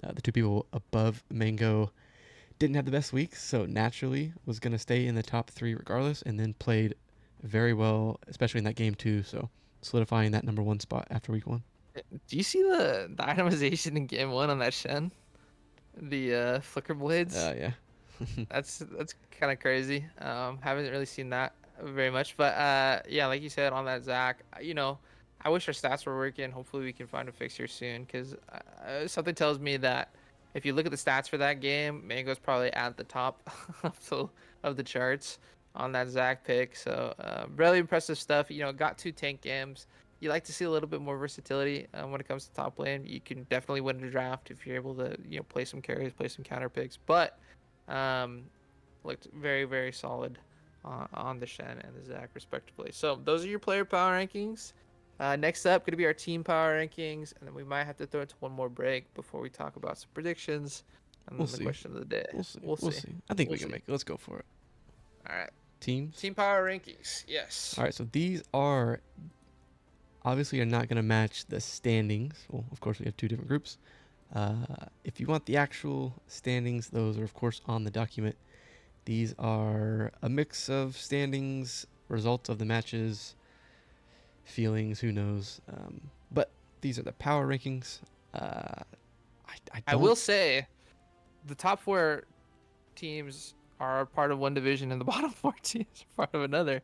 The 2 people above Mango didn't have the best weeks, so naturally was going to stay in the top 3 regardless, and then played very well, especially in that game 2. So solidifying that number 1 spot after week 1. Do you see the itemization in game 1 on that Shen? The flicker blades. Yeah. That's kind of crazy. Haven't really seen that very much, but yeah, like you said on that Zach, I wish our stats were working. Hopefully, we can find a fix here soon, because something tells me that if you look at the stats for that game, Mango's probably at the top of the charts on that Zach pick. So really impressive stuff. Got 2 tank games. You like to see a little bit more versatility when it comes to top lane. You can definitely win a draft if you're able to play some carries, play some counter picks, but um, looked very, very solid on the Shen and the Zac, respectively. So those are your player power rankings. Next up, going to be our team power rankings, and then we might have to throw it to one more break before we talk about some predictions and We'll then the see. question of the day. We'll see. We'll We'll see. see. I think We'll we can see. make it. Let's go for it. All right. Teams. Team power rankings. Yes. All right, so these are obviously are not going to match the standings. Well, of course, we have 2 different groups. If you want the actual standings, those are, of course, on the document. These are a mix of standings, results of the matches, feelings, who knows. But these are the power rankings. I I don't. will say the top 4 teams are part of one division and the bottom four teams are part of another.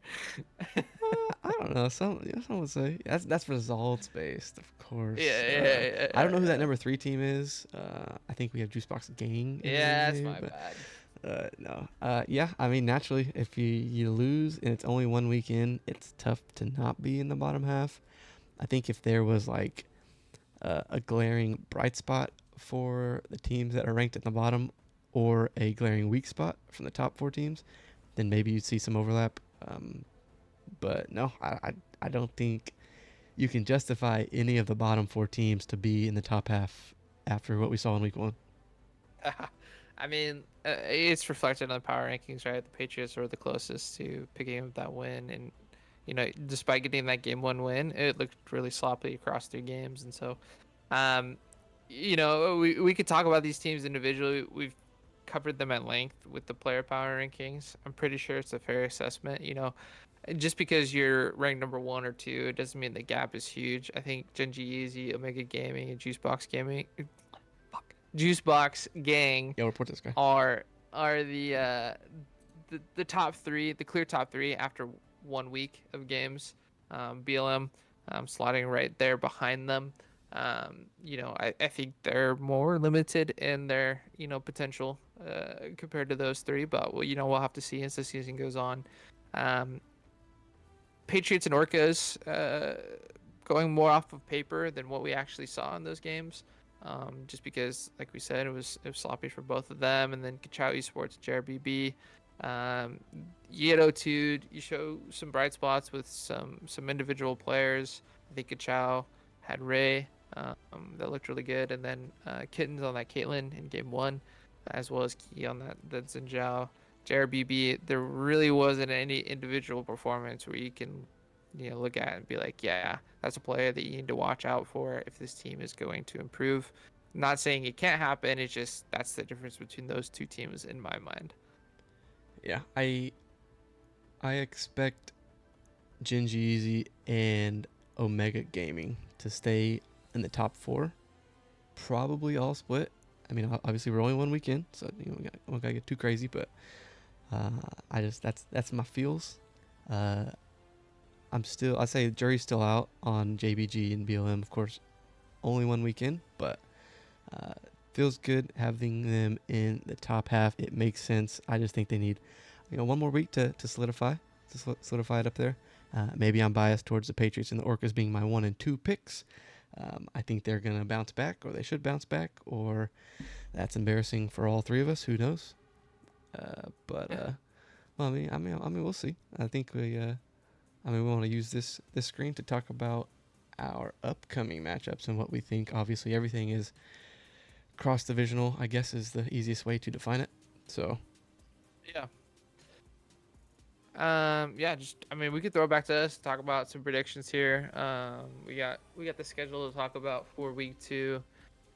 I don't know. Some would say that's results based, of course. Yeah, yeah, yeah, I don't know who that yeah. number three team is. I think we have Juicebox Gang in there, Yeah, that's maybe, my but bad. no. Yeah, I mean, naturally, if you lose and it's only one week in, it's tough to not be in the bottom half. I think if there was like a glaring bright spot for the teams that are ranked at the bottom, or a glaring weak spot from the top four teams, then maybe you'd see some overlap. But no, I don't think you can justify any of the bottom four teams to be in the top half after what we saw in week one. I mean, it's reflected on the power rankings, right? The Patriots were the closest to picking up that win, and despite getting that game one win, it looked really sloppy across three games, and so, um, we could talk about these teams individually. We've covered them at length with the player power rankings. I'm pretty sure it's a fair assessment. Just because you're ranked number one or two, it doesn't mean the gap is huge. I think Genji Easy, Omega Gaming, and Juicebox Gaming, Juicebox Gang Yeah, report this guy. are the top three, the clear top three after 1 week of games. BLM slotting right there behind them. I think they're more limited in their potential compared to those three, but we'll have to see as the season goes on. Um, Patriots and Orcas going more off of paper than what we actually saw in those games. Just because, like we said, it was sloppy for both of them, and then Kachao Esports, JRBB, Yeto you show some bright spots with some individual players. I think Kachao had Ray that looked really good, and then Kittens on that Caitlyn in game one, as well as Key on that Zinjao. JRBB, there really wasn't any individual performance where you can, look at and be like, yeah, that's a player that you need to watch out for if this team is going to improve. Not saying it can't happen. It's just that's the difference between those two teams in my mind. Yeah, I expect Genji Easy and Omega Gaming to stay in the top four. Probably all split. I mean, obviously we're only 1 week in, so we gotta get too crazy. But I just that's my feels. Uh, I say the jury's still out on JBG and BLM, of course, only 1 week in, but uh, feels good having them in the top half. It makes sense. I just think they need, one more week to solidify it up there. Maybe I'm biased towards the Patriots and the Orcas being my 1 and 2 picks. I think they're gonna bounce back, or they should bounce back, or that's embarrassing for all three of us. Who knows? But Yeah. well, we'll see. I think we want to use this screen to talk about our upcoming matchups and what we think. Obviously, everything is cross divisional, I guess, is the easiest way to define it. So, Yeah. Yeah, just I mean, we could throw it back to us, talk about some predictions here. We got the schedule to talk about for week two.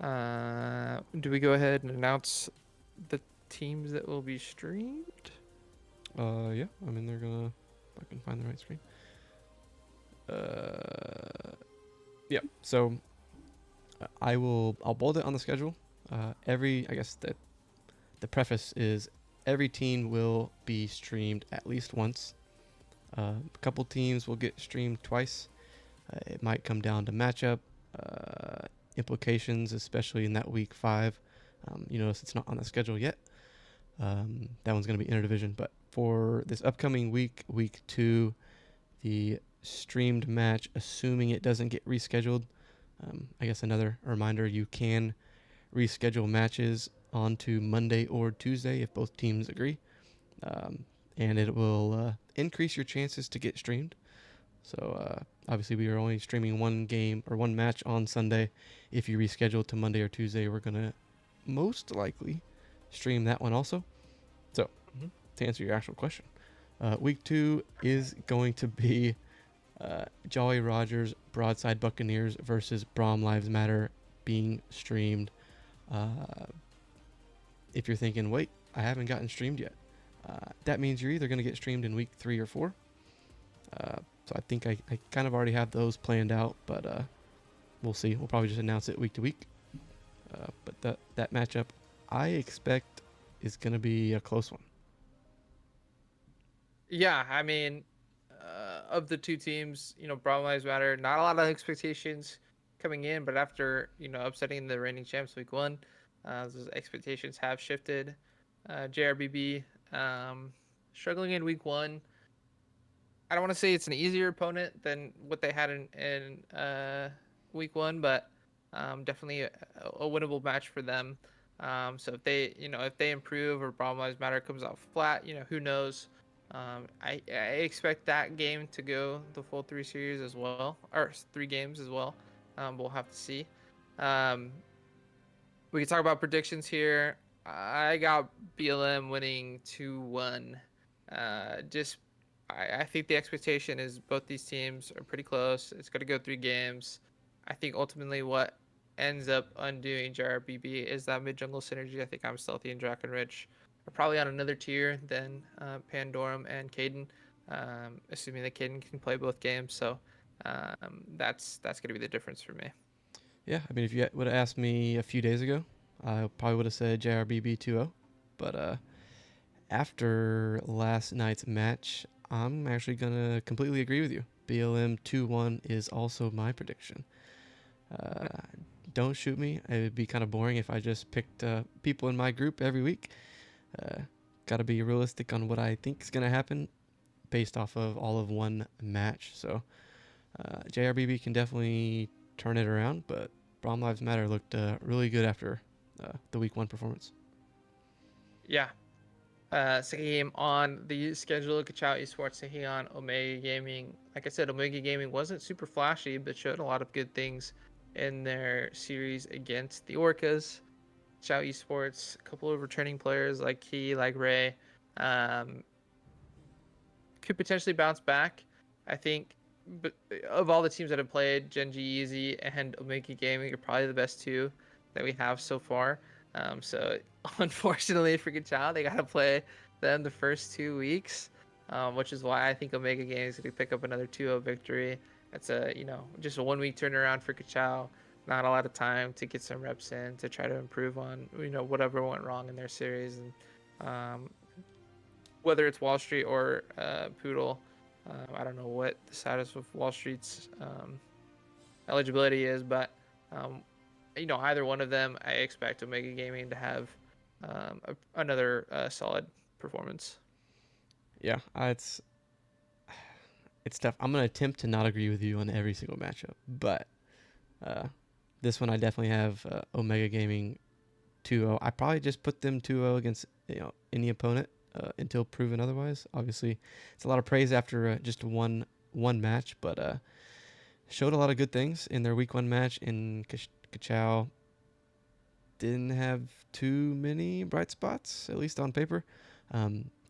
Do we go ahead and announce the teams that will be streamed? yeah, I mean, they're gonna. If I can find the right screen. Yeah. So, I'll bold it on the schedule. I guess the preface is every team will be streamed at least once. A couple teams will get streamed twice. It might come down to matchup implications, especially in that week 5. You notice it's not on the schedule yet. That one's going to be interdivision. But for this upcoming week 2, the streamed match, assuming it doesn't get rescheduled, I guess another reminder, you can reschedule matches onto Monday or Tuesday if both teams agree. And it will increase your chances to get streamed. So obviously we are only streaming one game or one match on Sunday. If you reschedule to Monday or Tuesday, we're going to most likely stream that one also. So to answer your actual question, week 2 is going to be Jolly Rogers Broadside Buccaneers versus Brom Lives Matter being streamed. If you're thinking, wait, I haven't gotten streamed yet, that means you're either going to get streamed in week 3 or 4. So I think I kind of already have those planned out, but we'll see. We'll probably just announce it week to week. But that matchup, I expect, is going to be a close one. Yeah, I mean, of the two teams, Brown Lives Matter. Not a lot of expectations coming in, but after upsetting the reigning champs week one, those expectations have shifted. JRBB struggling in week one. I don't want to say it's an easier opponent than what they had in week one, but definitely a winnable match for them. So if they improve or Problem Lives Matter comes out flat, who knows? I expect that game to go the full three series as well, or three games as well. We'll have to see. Um, we can talk about predictions here. I got BLM winning 2-1. Just I think the expectation is both these teams are pretty close. It's going to go three games. I think ultimately what ends up undoing JRBB is that mid jungle synergy. I think I'm Stealthy and Drakenrich are probably on another tier than Pandorum and Caden, assuming that Caden can play both games. So that's going to be the difference for me. Yeah, I mean, if you would have asked me a few days ago, I probably would have said JRBB 2-0. But after last night's match, I'm actually going to completely agree with you. BLM 2-1 is also my prediction. Uh, don't shoot me. It would be kind of boring if I just picked people in my group every week. Uh, Got to be realistic on what I think is going to happen based off of all of one match. So JRBB can definitely turn it around, but Braum Lives Matter looked really good after the week one performance. Yeah, second game on the schedule, Kachao Esports taking on Omega Gaming. Like I said, Omega Gaming wasn't super flashy, but showed a lot of good things in their series against the Orcas. Kachao Esports, a couple of returning players like Key, like Ray, um, could potentially bounce back. I think, but of all the teams that have played, Genji Easy and Omega Gaming are probably the best two that we have so far. So unfortunately for Kachao, they got to play them the first 2 weeks, which is why I think Omega Gaming is going to pick up another 2-0 victory. That's just a 1 week turnaround for Kachao. Not a lot of time to get some reps in to try to improve on whatever went wrong in their series, and um, whether it's Wall Street or Poodle. I don't know what the status of Wall Street's eligibility is, but um, either one of them, I expect Omega Gaming to have another solid performance. Yeah, it's tough. I'm gonna attempt to not agree with you on every single matchup, but uh, this one I definitely have Omega Gaming 2-0. I probably just put them 2-0 against any opponent until proven otherwise. Obviously, it's a lot of praise after just one match, but showed a lot of good things in their week one match. In Kachao didn't have too many bright spots, at least on paper.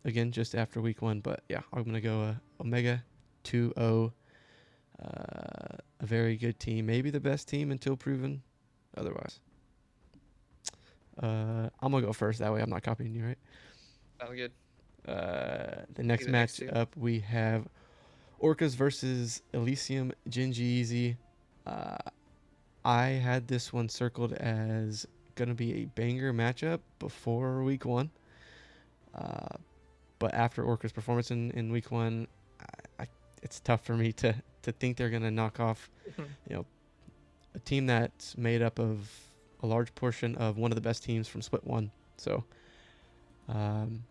Again, just after week one, but yeah, I'm gonna go Omega 2-0. A very good team, maybe the best team until proven otherwise. I'm gonna go first. That way, I'm not copying you, right? Sounds good. The Take next the next match two. up, we have Orcas versus Elysium Jinji Easy. Uh, I had this one circled as gonna be a banger matchup before week one. Uh, but after Orca's performance in week one, it's tough for me to think they're gonna knock off you know a team that's made up of a large portion of one of the best teams from Split One. So um,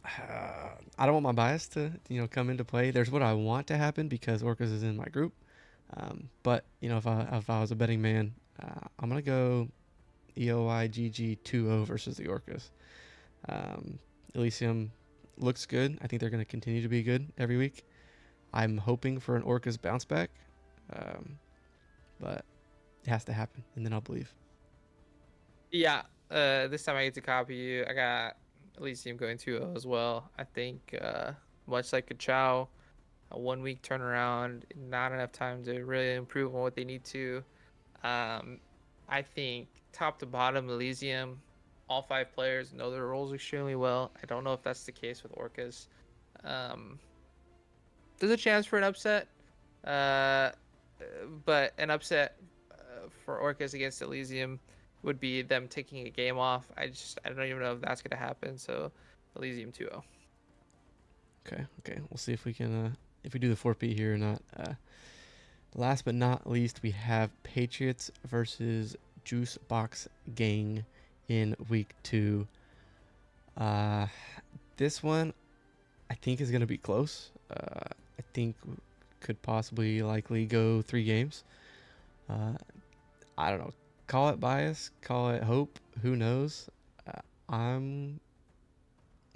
I don't want my bias to come into play. There's what I want to happen because Orcas is in my group. But if I was a betting man, I'm gonna go EOIGG 2-0 versus the Orcas. Um, Elysium looks good. I think they're gonna continue to be good every week. I'm hoping for an Orcas bounce back, um, but it has to happen, and then I'll believe. Yeah, this time I get to copy you. I got Elysium going 2-0 as well. I think much like Kachao, a 1 week turnaround, not enough time to really improve on what they need to. Um, I think top to bottom, Elysium, all five players know their roles extremely well. I don't know if that's the case with Orcas. Um, there's a chance for an upset, uh, but an upset for Orcas against Elysium would be them taking a game off. I don't even know if that's gonna happen. So Elysium 2-0. Okay. Okay. We'll see if we do the 4P here or not. Last but not least, we have Patriots versus Juice Box Gang in week 2. Uh, this one I think is gonna be close. I think could possibly likely go 3 games. Uh, I don't know. Call it bias, call it hope. Who knows? I'm.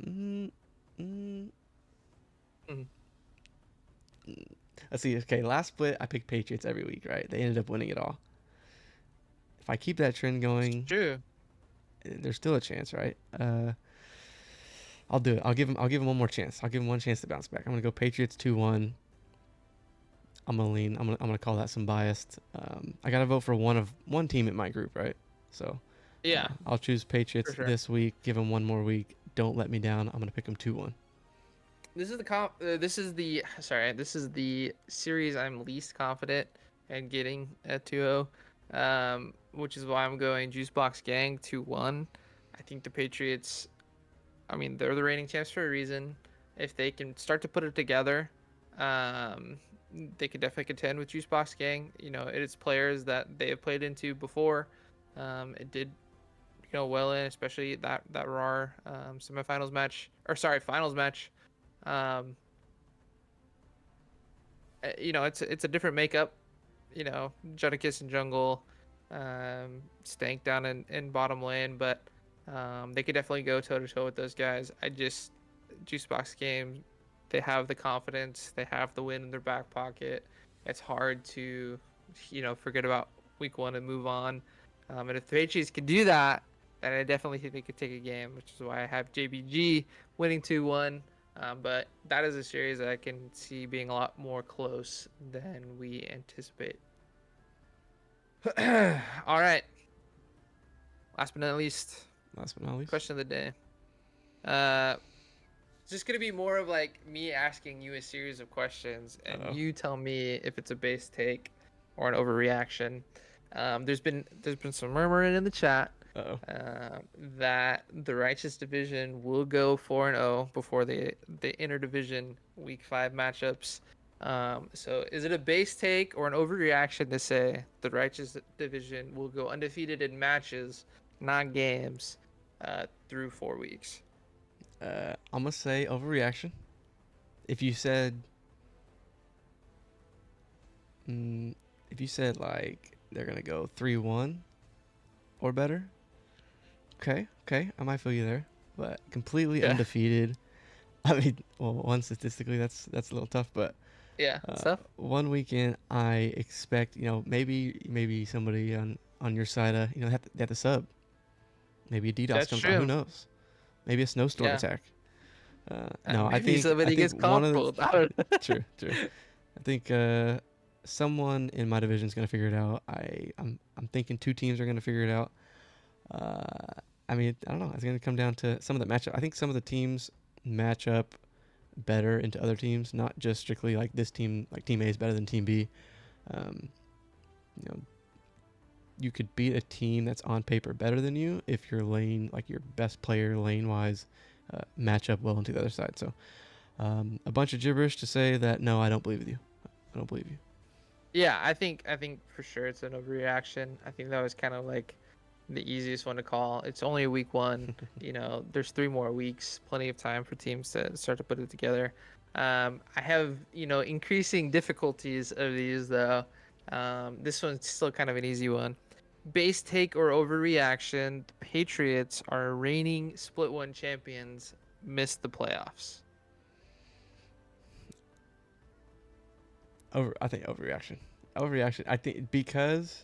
Mm, mm, Mhm. let's see. Okay, last split I picked Patriots every week. Right? They ended up winning it all. If I keep that trend It's going, true. there's still a chance, right? I'll do it. I'll give him one more chance. I'll give him one chance to bounce back. I'm gonna go Patriots 2-1. I'm gonna lean. I'm gonna call that some biased. I gotta vote for one team in my group, right? So Yeah, I'll choose for Patriots sure. this week. Give them one more week. Don't let me down. I'm gonna pick them 2-1. This is the this is the sorry. This is the series I'm least confident in getting at 2-0, which is why I'm going Juice Box Gang 2-1. I think the Patriots. I mean, they're the reigning champs for a reason. If they can start to put it together, um, they could definitely contend with Juice Box Gang. You know, it is players that they have played into before. It did well in, especially that RAR semifinals match, or sorry, finals match. Um, it's a different makeup. Judicus and Jungle, Stank down in bottom lane, but they could definitely go toe to toe with those guys. Juicebox game, they have the confidence, they have the win in their back pocket. It's hard to, forget about week 1 and move on. And if the Patriots can do that, then I definitely think they could take a game, which is why I have JBG winning 2-1. But that is a series that I can see being a lot more close than we anticipate. All right. Last but not least, Last but not least. question of the day. Uh, it's just gonna be more of like me asking you a series of questions, and Uh you tell me if it's a base take or an overreaction. There's been some murmuring in the chat oh. uh, that the Righteous Division will go 4-0 before the interdivision Week 5 matchups. So is it a base take or an overreaction to say the Righteous Division will go undefeated in matches, not games, through 4 weeks? I'm gonna say overreaction. If you said, mm, if you said like they're gonna go 3-1 or better, okay, okay, I might feel you there. But completely Yeah, undefeated. I mean, well, one statistically that's a little tough, but yeah, stuff. one weekend I expect maybe somebody on your side they have to sub. Maybe a DDoS That's comes out. Who true. knows? Maybe a snowstorm Yeah, attack. No, maybe I somebody think gets one of comfortable. I don't know. true. I think someone in my division is gonna figure it out. I'm thinking 2 teams are gonna figure it out. I mean, I don't know. It's gonna come down to some of the matchup. I think some of the teams match up better into other teams, not just strictly like this team, like Team A is better than Team B. Um, you know, you could beat a team that's on paper better than you if your lane, like your best player lane wise, match up well into the other side. So a bunch of gibberish to say that no, I don't believe you. I don't believe you. Yeah, I think for sure it's an overreaction. I think that was kind of like the easiest one to call. It's only a week 1. There's 3 more weeks, plenty of time for teams to start to put it together. I have increasing difficulties of these though. This one's still kind of an easy one. Base take or overreaction? The Patriots are reigning split one champions. Missed the playoffs. I think overreaction. Overreaction. I think because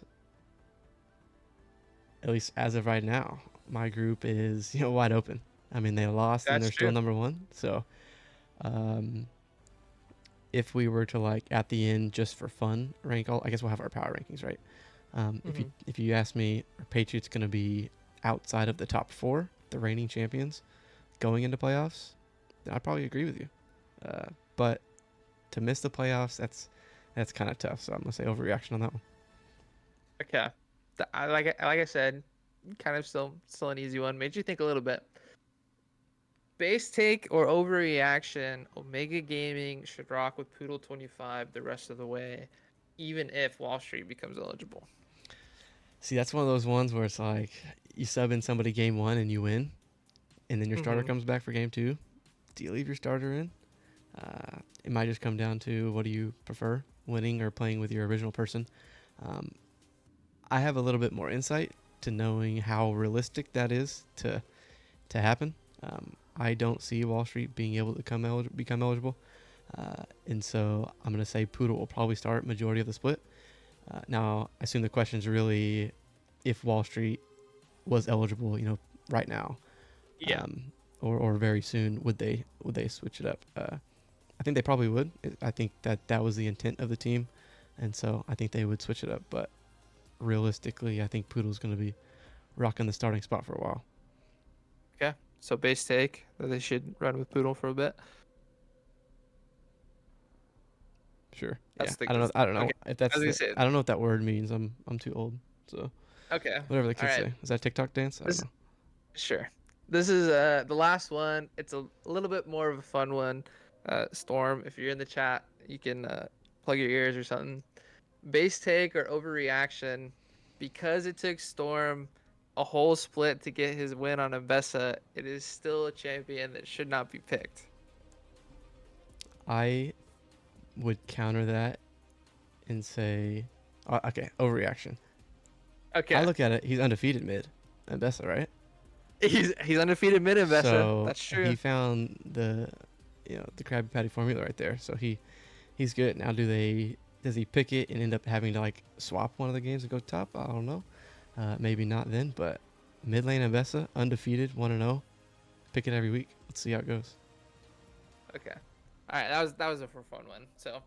at least as of right now, my group is wide open. I mean, they lost and That's they're still true. number one. So um, if we were to like at the end just for fun rank all, I guess we'll have our power rankings, right? Hmm. If you ask me, are Patriots going to be outside of the top 4, the reigning champions, going into playoffs? Then I'd probably agree with you. But to miss the playoffs, that's kind of tough. So I'm gonna say overreaction on that one. Okay. Like I said, kind of still an easy one. Made you think a little bit. Base take or overreaction, Omega Gaming should rock with Poodle 25 the rest of the way, even if Wall Street becomes eligible. See, that's one of those ones where it's like you sub in somebody game one and you win, and then your starter Mm-hmm. comes back for game two. Do you leave your starter in? It might just come down to what do you prefer, winning or playing with your original person. Um, I have a little bit more insight to knowing how realistic that is to happen. I don't see Wall Street being able to become eligible, and so I'm going to say Poodle will probably start majority of the split. Now, I assume the question is really if Wall Street was eligible, right now, Yeah. um, or very soon, would they switch it up? I think they probably would. I think that was the intent of the team, and so I think they would switch it up. But realistically, I think Poodle's going to be rocking the starting spot for a while. Okay. So base take that they should run with Poodle for a bit. Sure. Yeah. That's the I don't know. that's I don't know okay. if I that's was gonna the. say I don't know what that word means. I'm too old. So okay. whatever the All kids right. say. Is that TikTok dance? I don't This know. sure. This is the last one. It's a little bit more of a fun one. Storm, if you're in the chat, you can plug your ears or something. Base take or overreaction, because it took Storm a whole split to get his win on Ambessa, it is still a champion that should not be picked. I would counter that and say, okay, overreaction. I Okay. look at it. He's undefeated mid, and Bessa, right? He's undefeated mid Ambessa. So That's he true. found the Krabby Patty formula right there. So he's good. Now does he pick it and end up having to like swap one of the games and go top? I don't know. Maybe not then, but mid lane Ambessa, undefeated, 1-0. Pick it every week. Let's see how it goes. Okay. All right, that was a for fun one. So,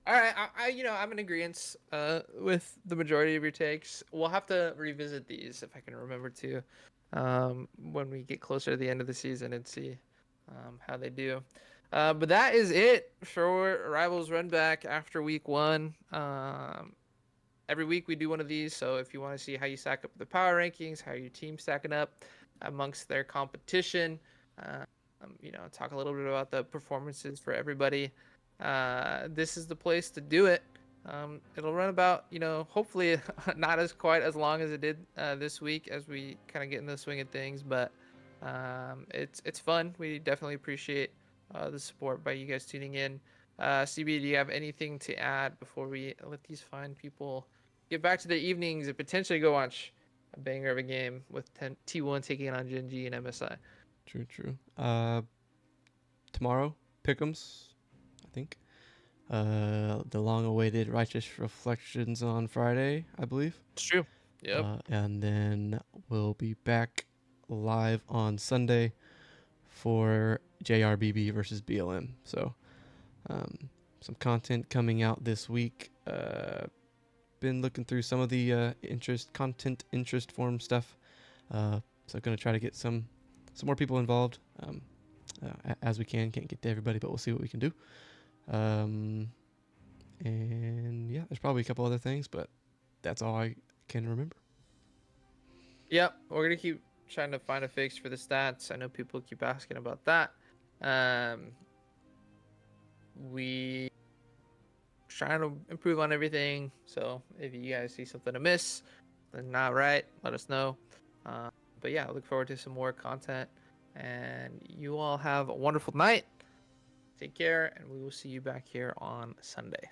all right, I'm in agreement with the majority of your takes. We'll have to revisit these if I can remember to, when we get closer to the end of the season and see how they do. But that is it for Rivals Run Back after week one. Every week we do one of these, so if you want to see how you stack up the power rankings, how your team's stacking up amongst their competition, uh, talk a little bit about the performances for everybody. This is the place to do it. It'll run about, hopefully not as quite as long as it did this week as we kind of get in the swing of things, but it's fun. We definitely appreciate the support by you guys tuning in. CB, do you have anything to add before we let these fine people get back to their evenings and potentially go watch a banger of a game with T1 taking on Gen G and MSI? True, true. Tomorrow, Pick'ems, I think. The long-awaited Righteous Reflections on Friday, I believe. It's true. Yep. And then we'll be back live on Sunday for JRBB versus BLM. So, some content coming out this week. Been looking through some of the interest form stuff. So gonna try to get some more people involved as we can. Can't get to everybody, but we'll see what we can do. And yeah, there's probably a couple other things, but that's all I can remember. Yep. We're gonna keep trying to find a fix for the stats. I know people keep asking about that. We trying to improve on everything. So if you guys see something amiss, then not right, let us know. But yeah, I look forward to some more content. And you all have a wonderful night. Take care, and we will see you back here on Sunday.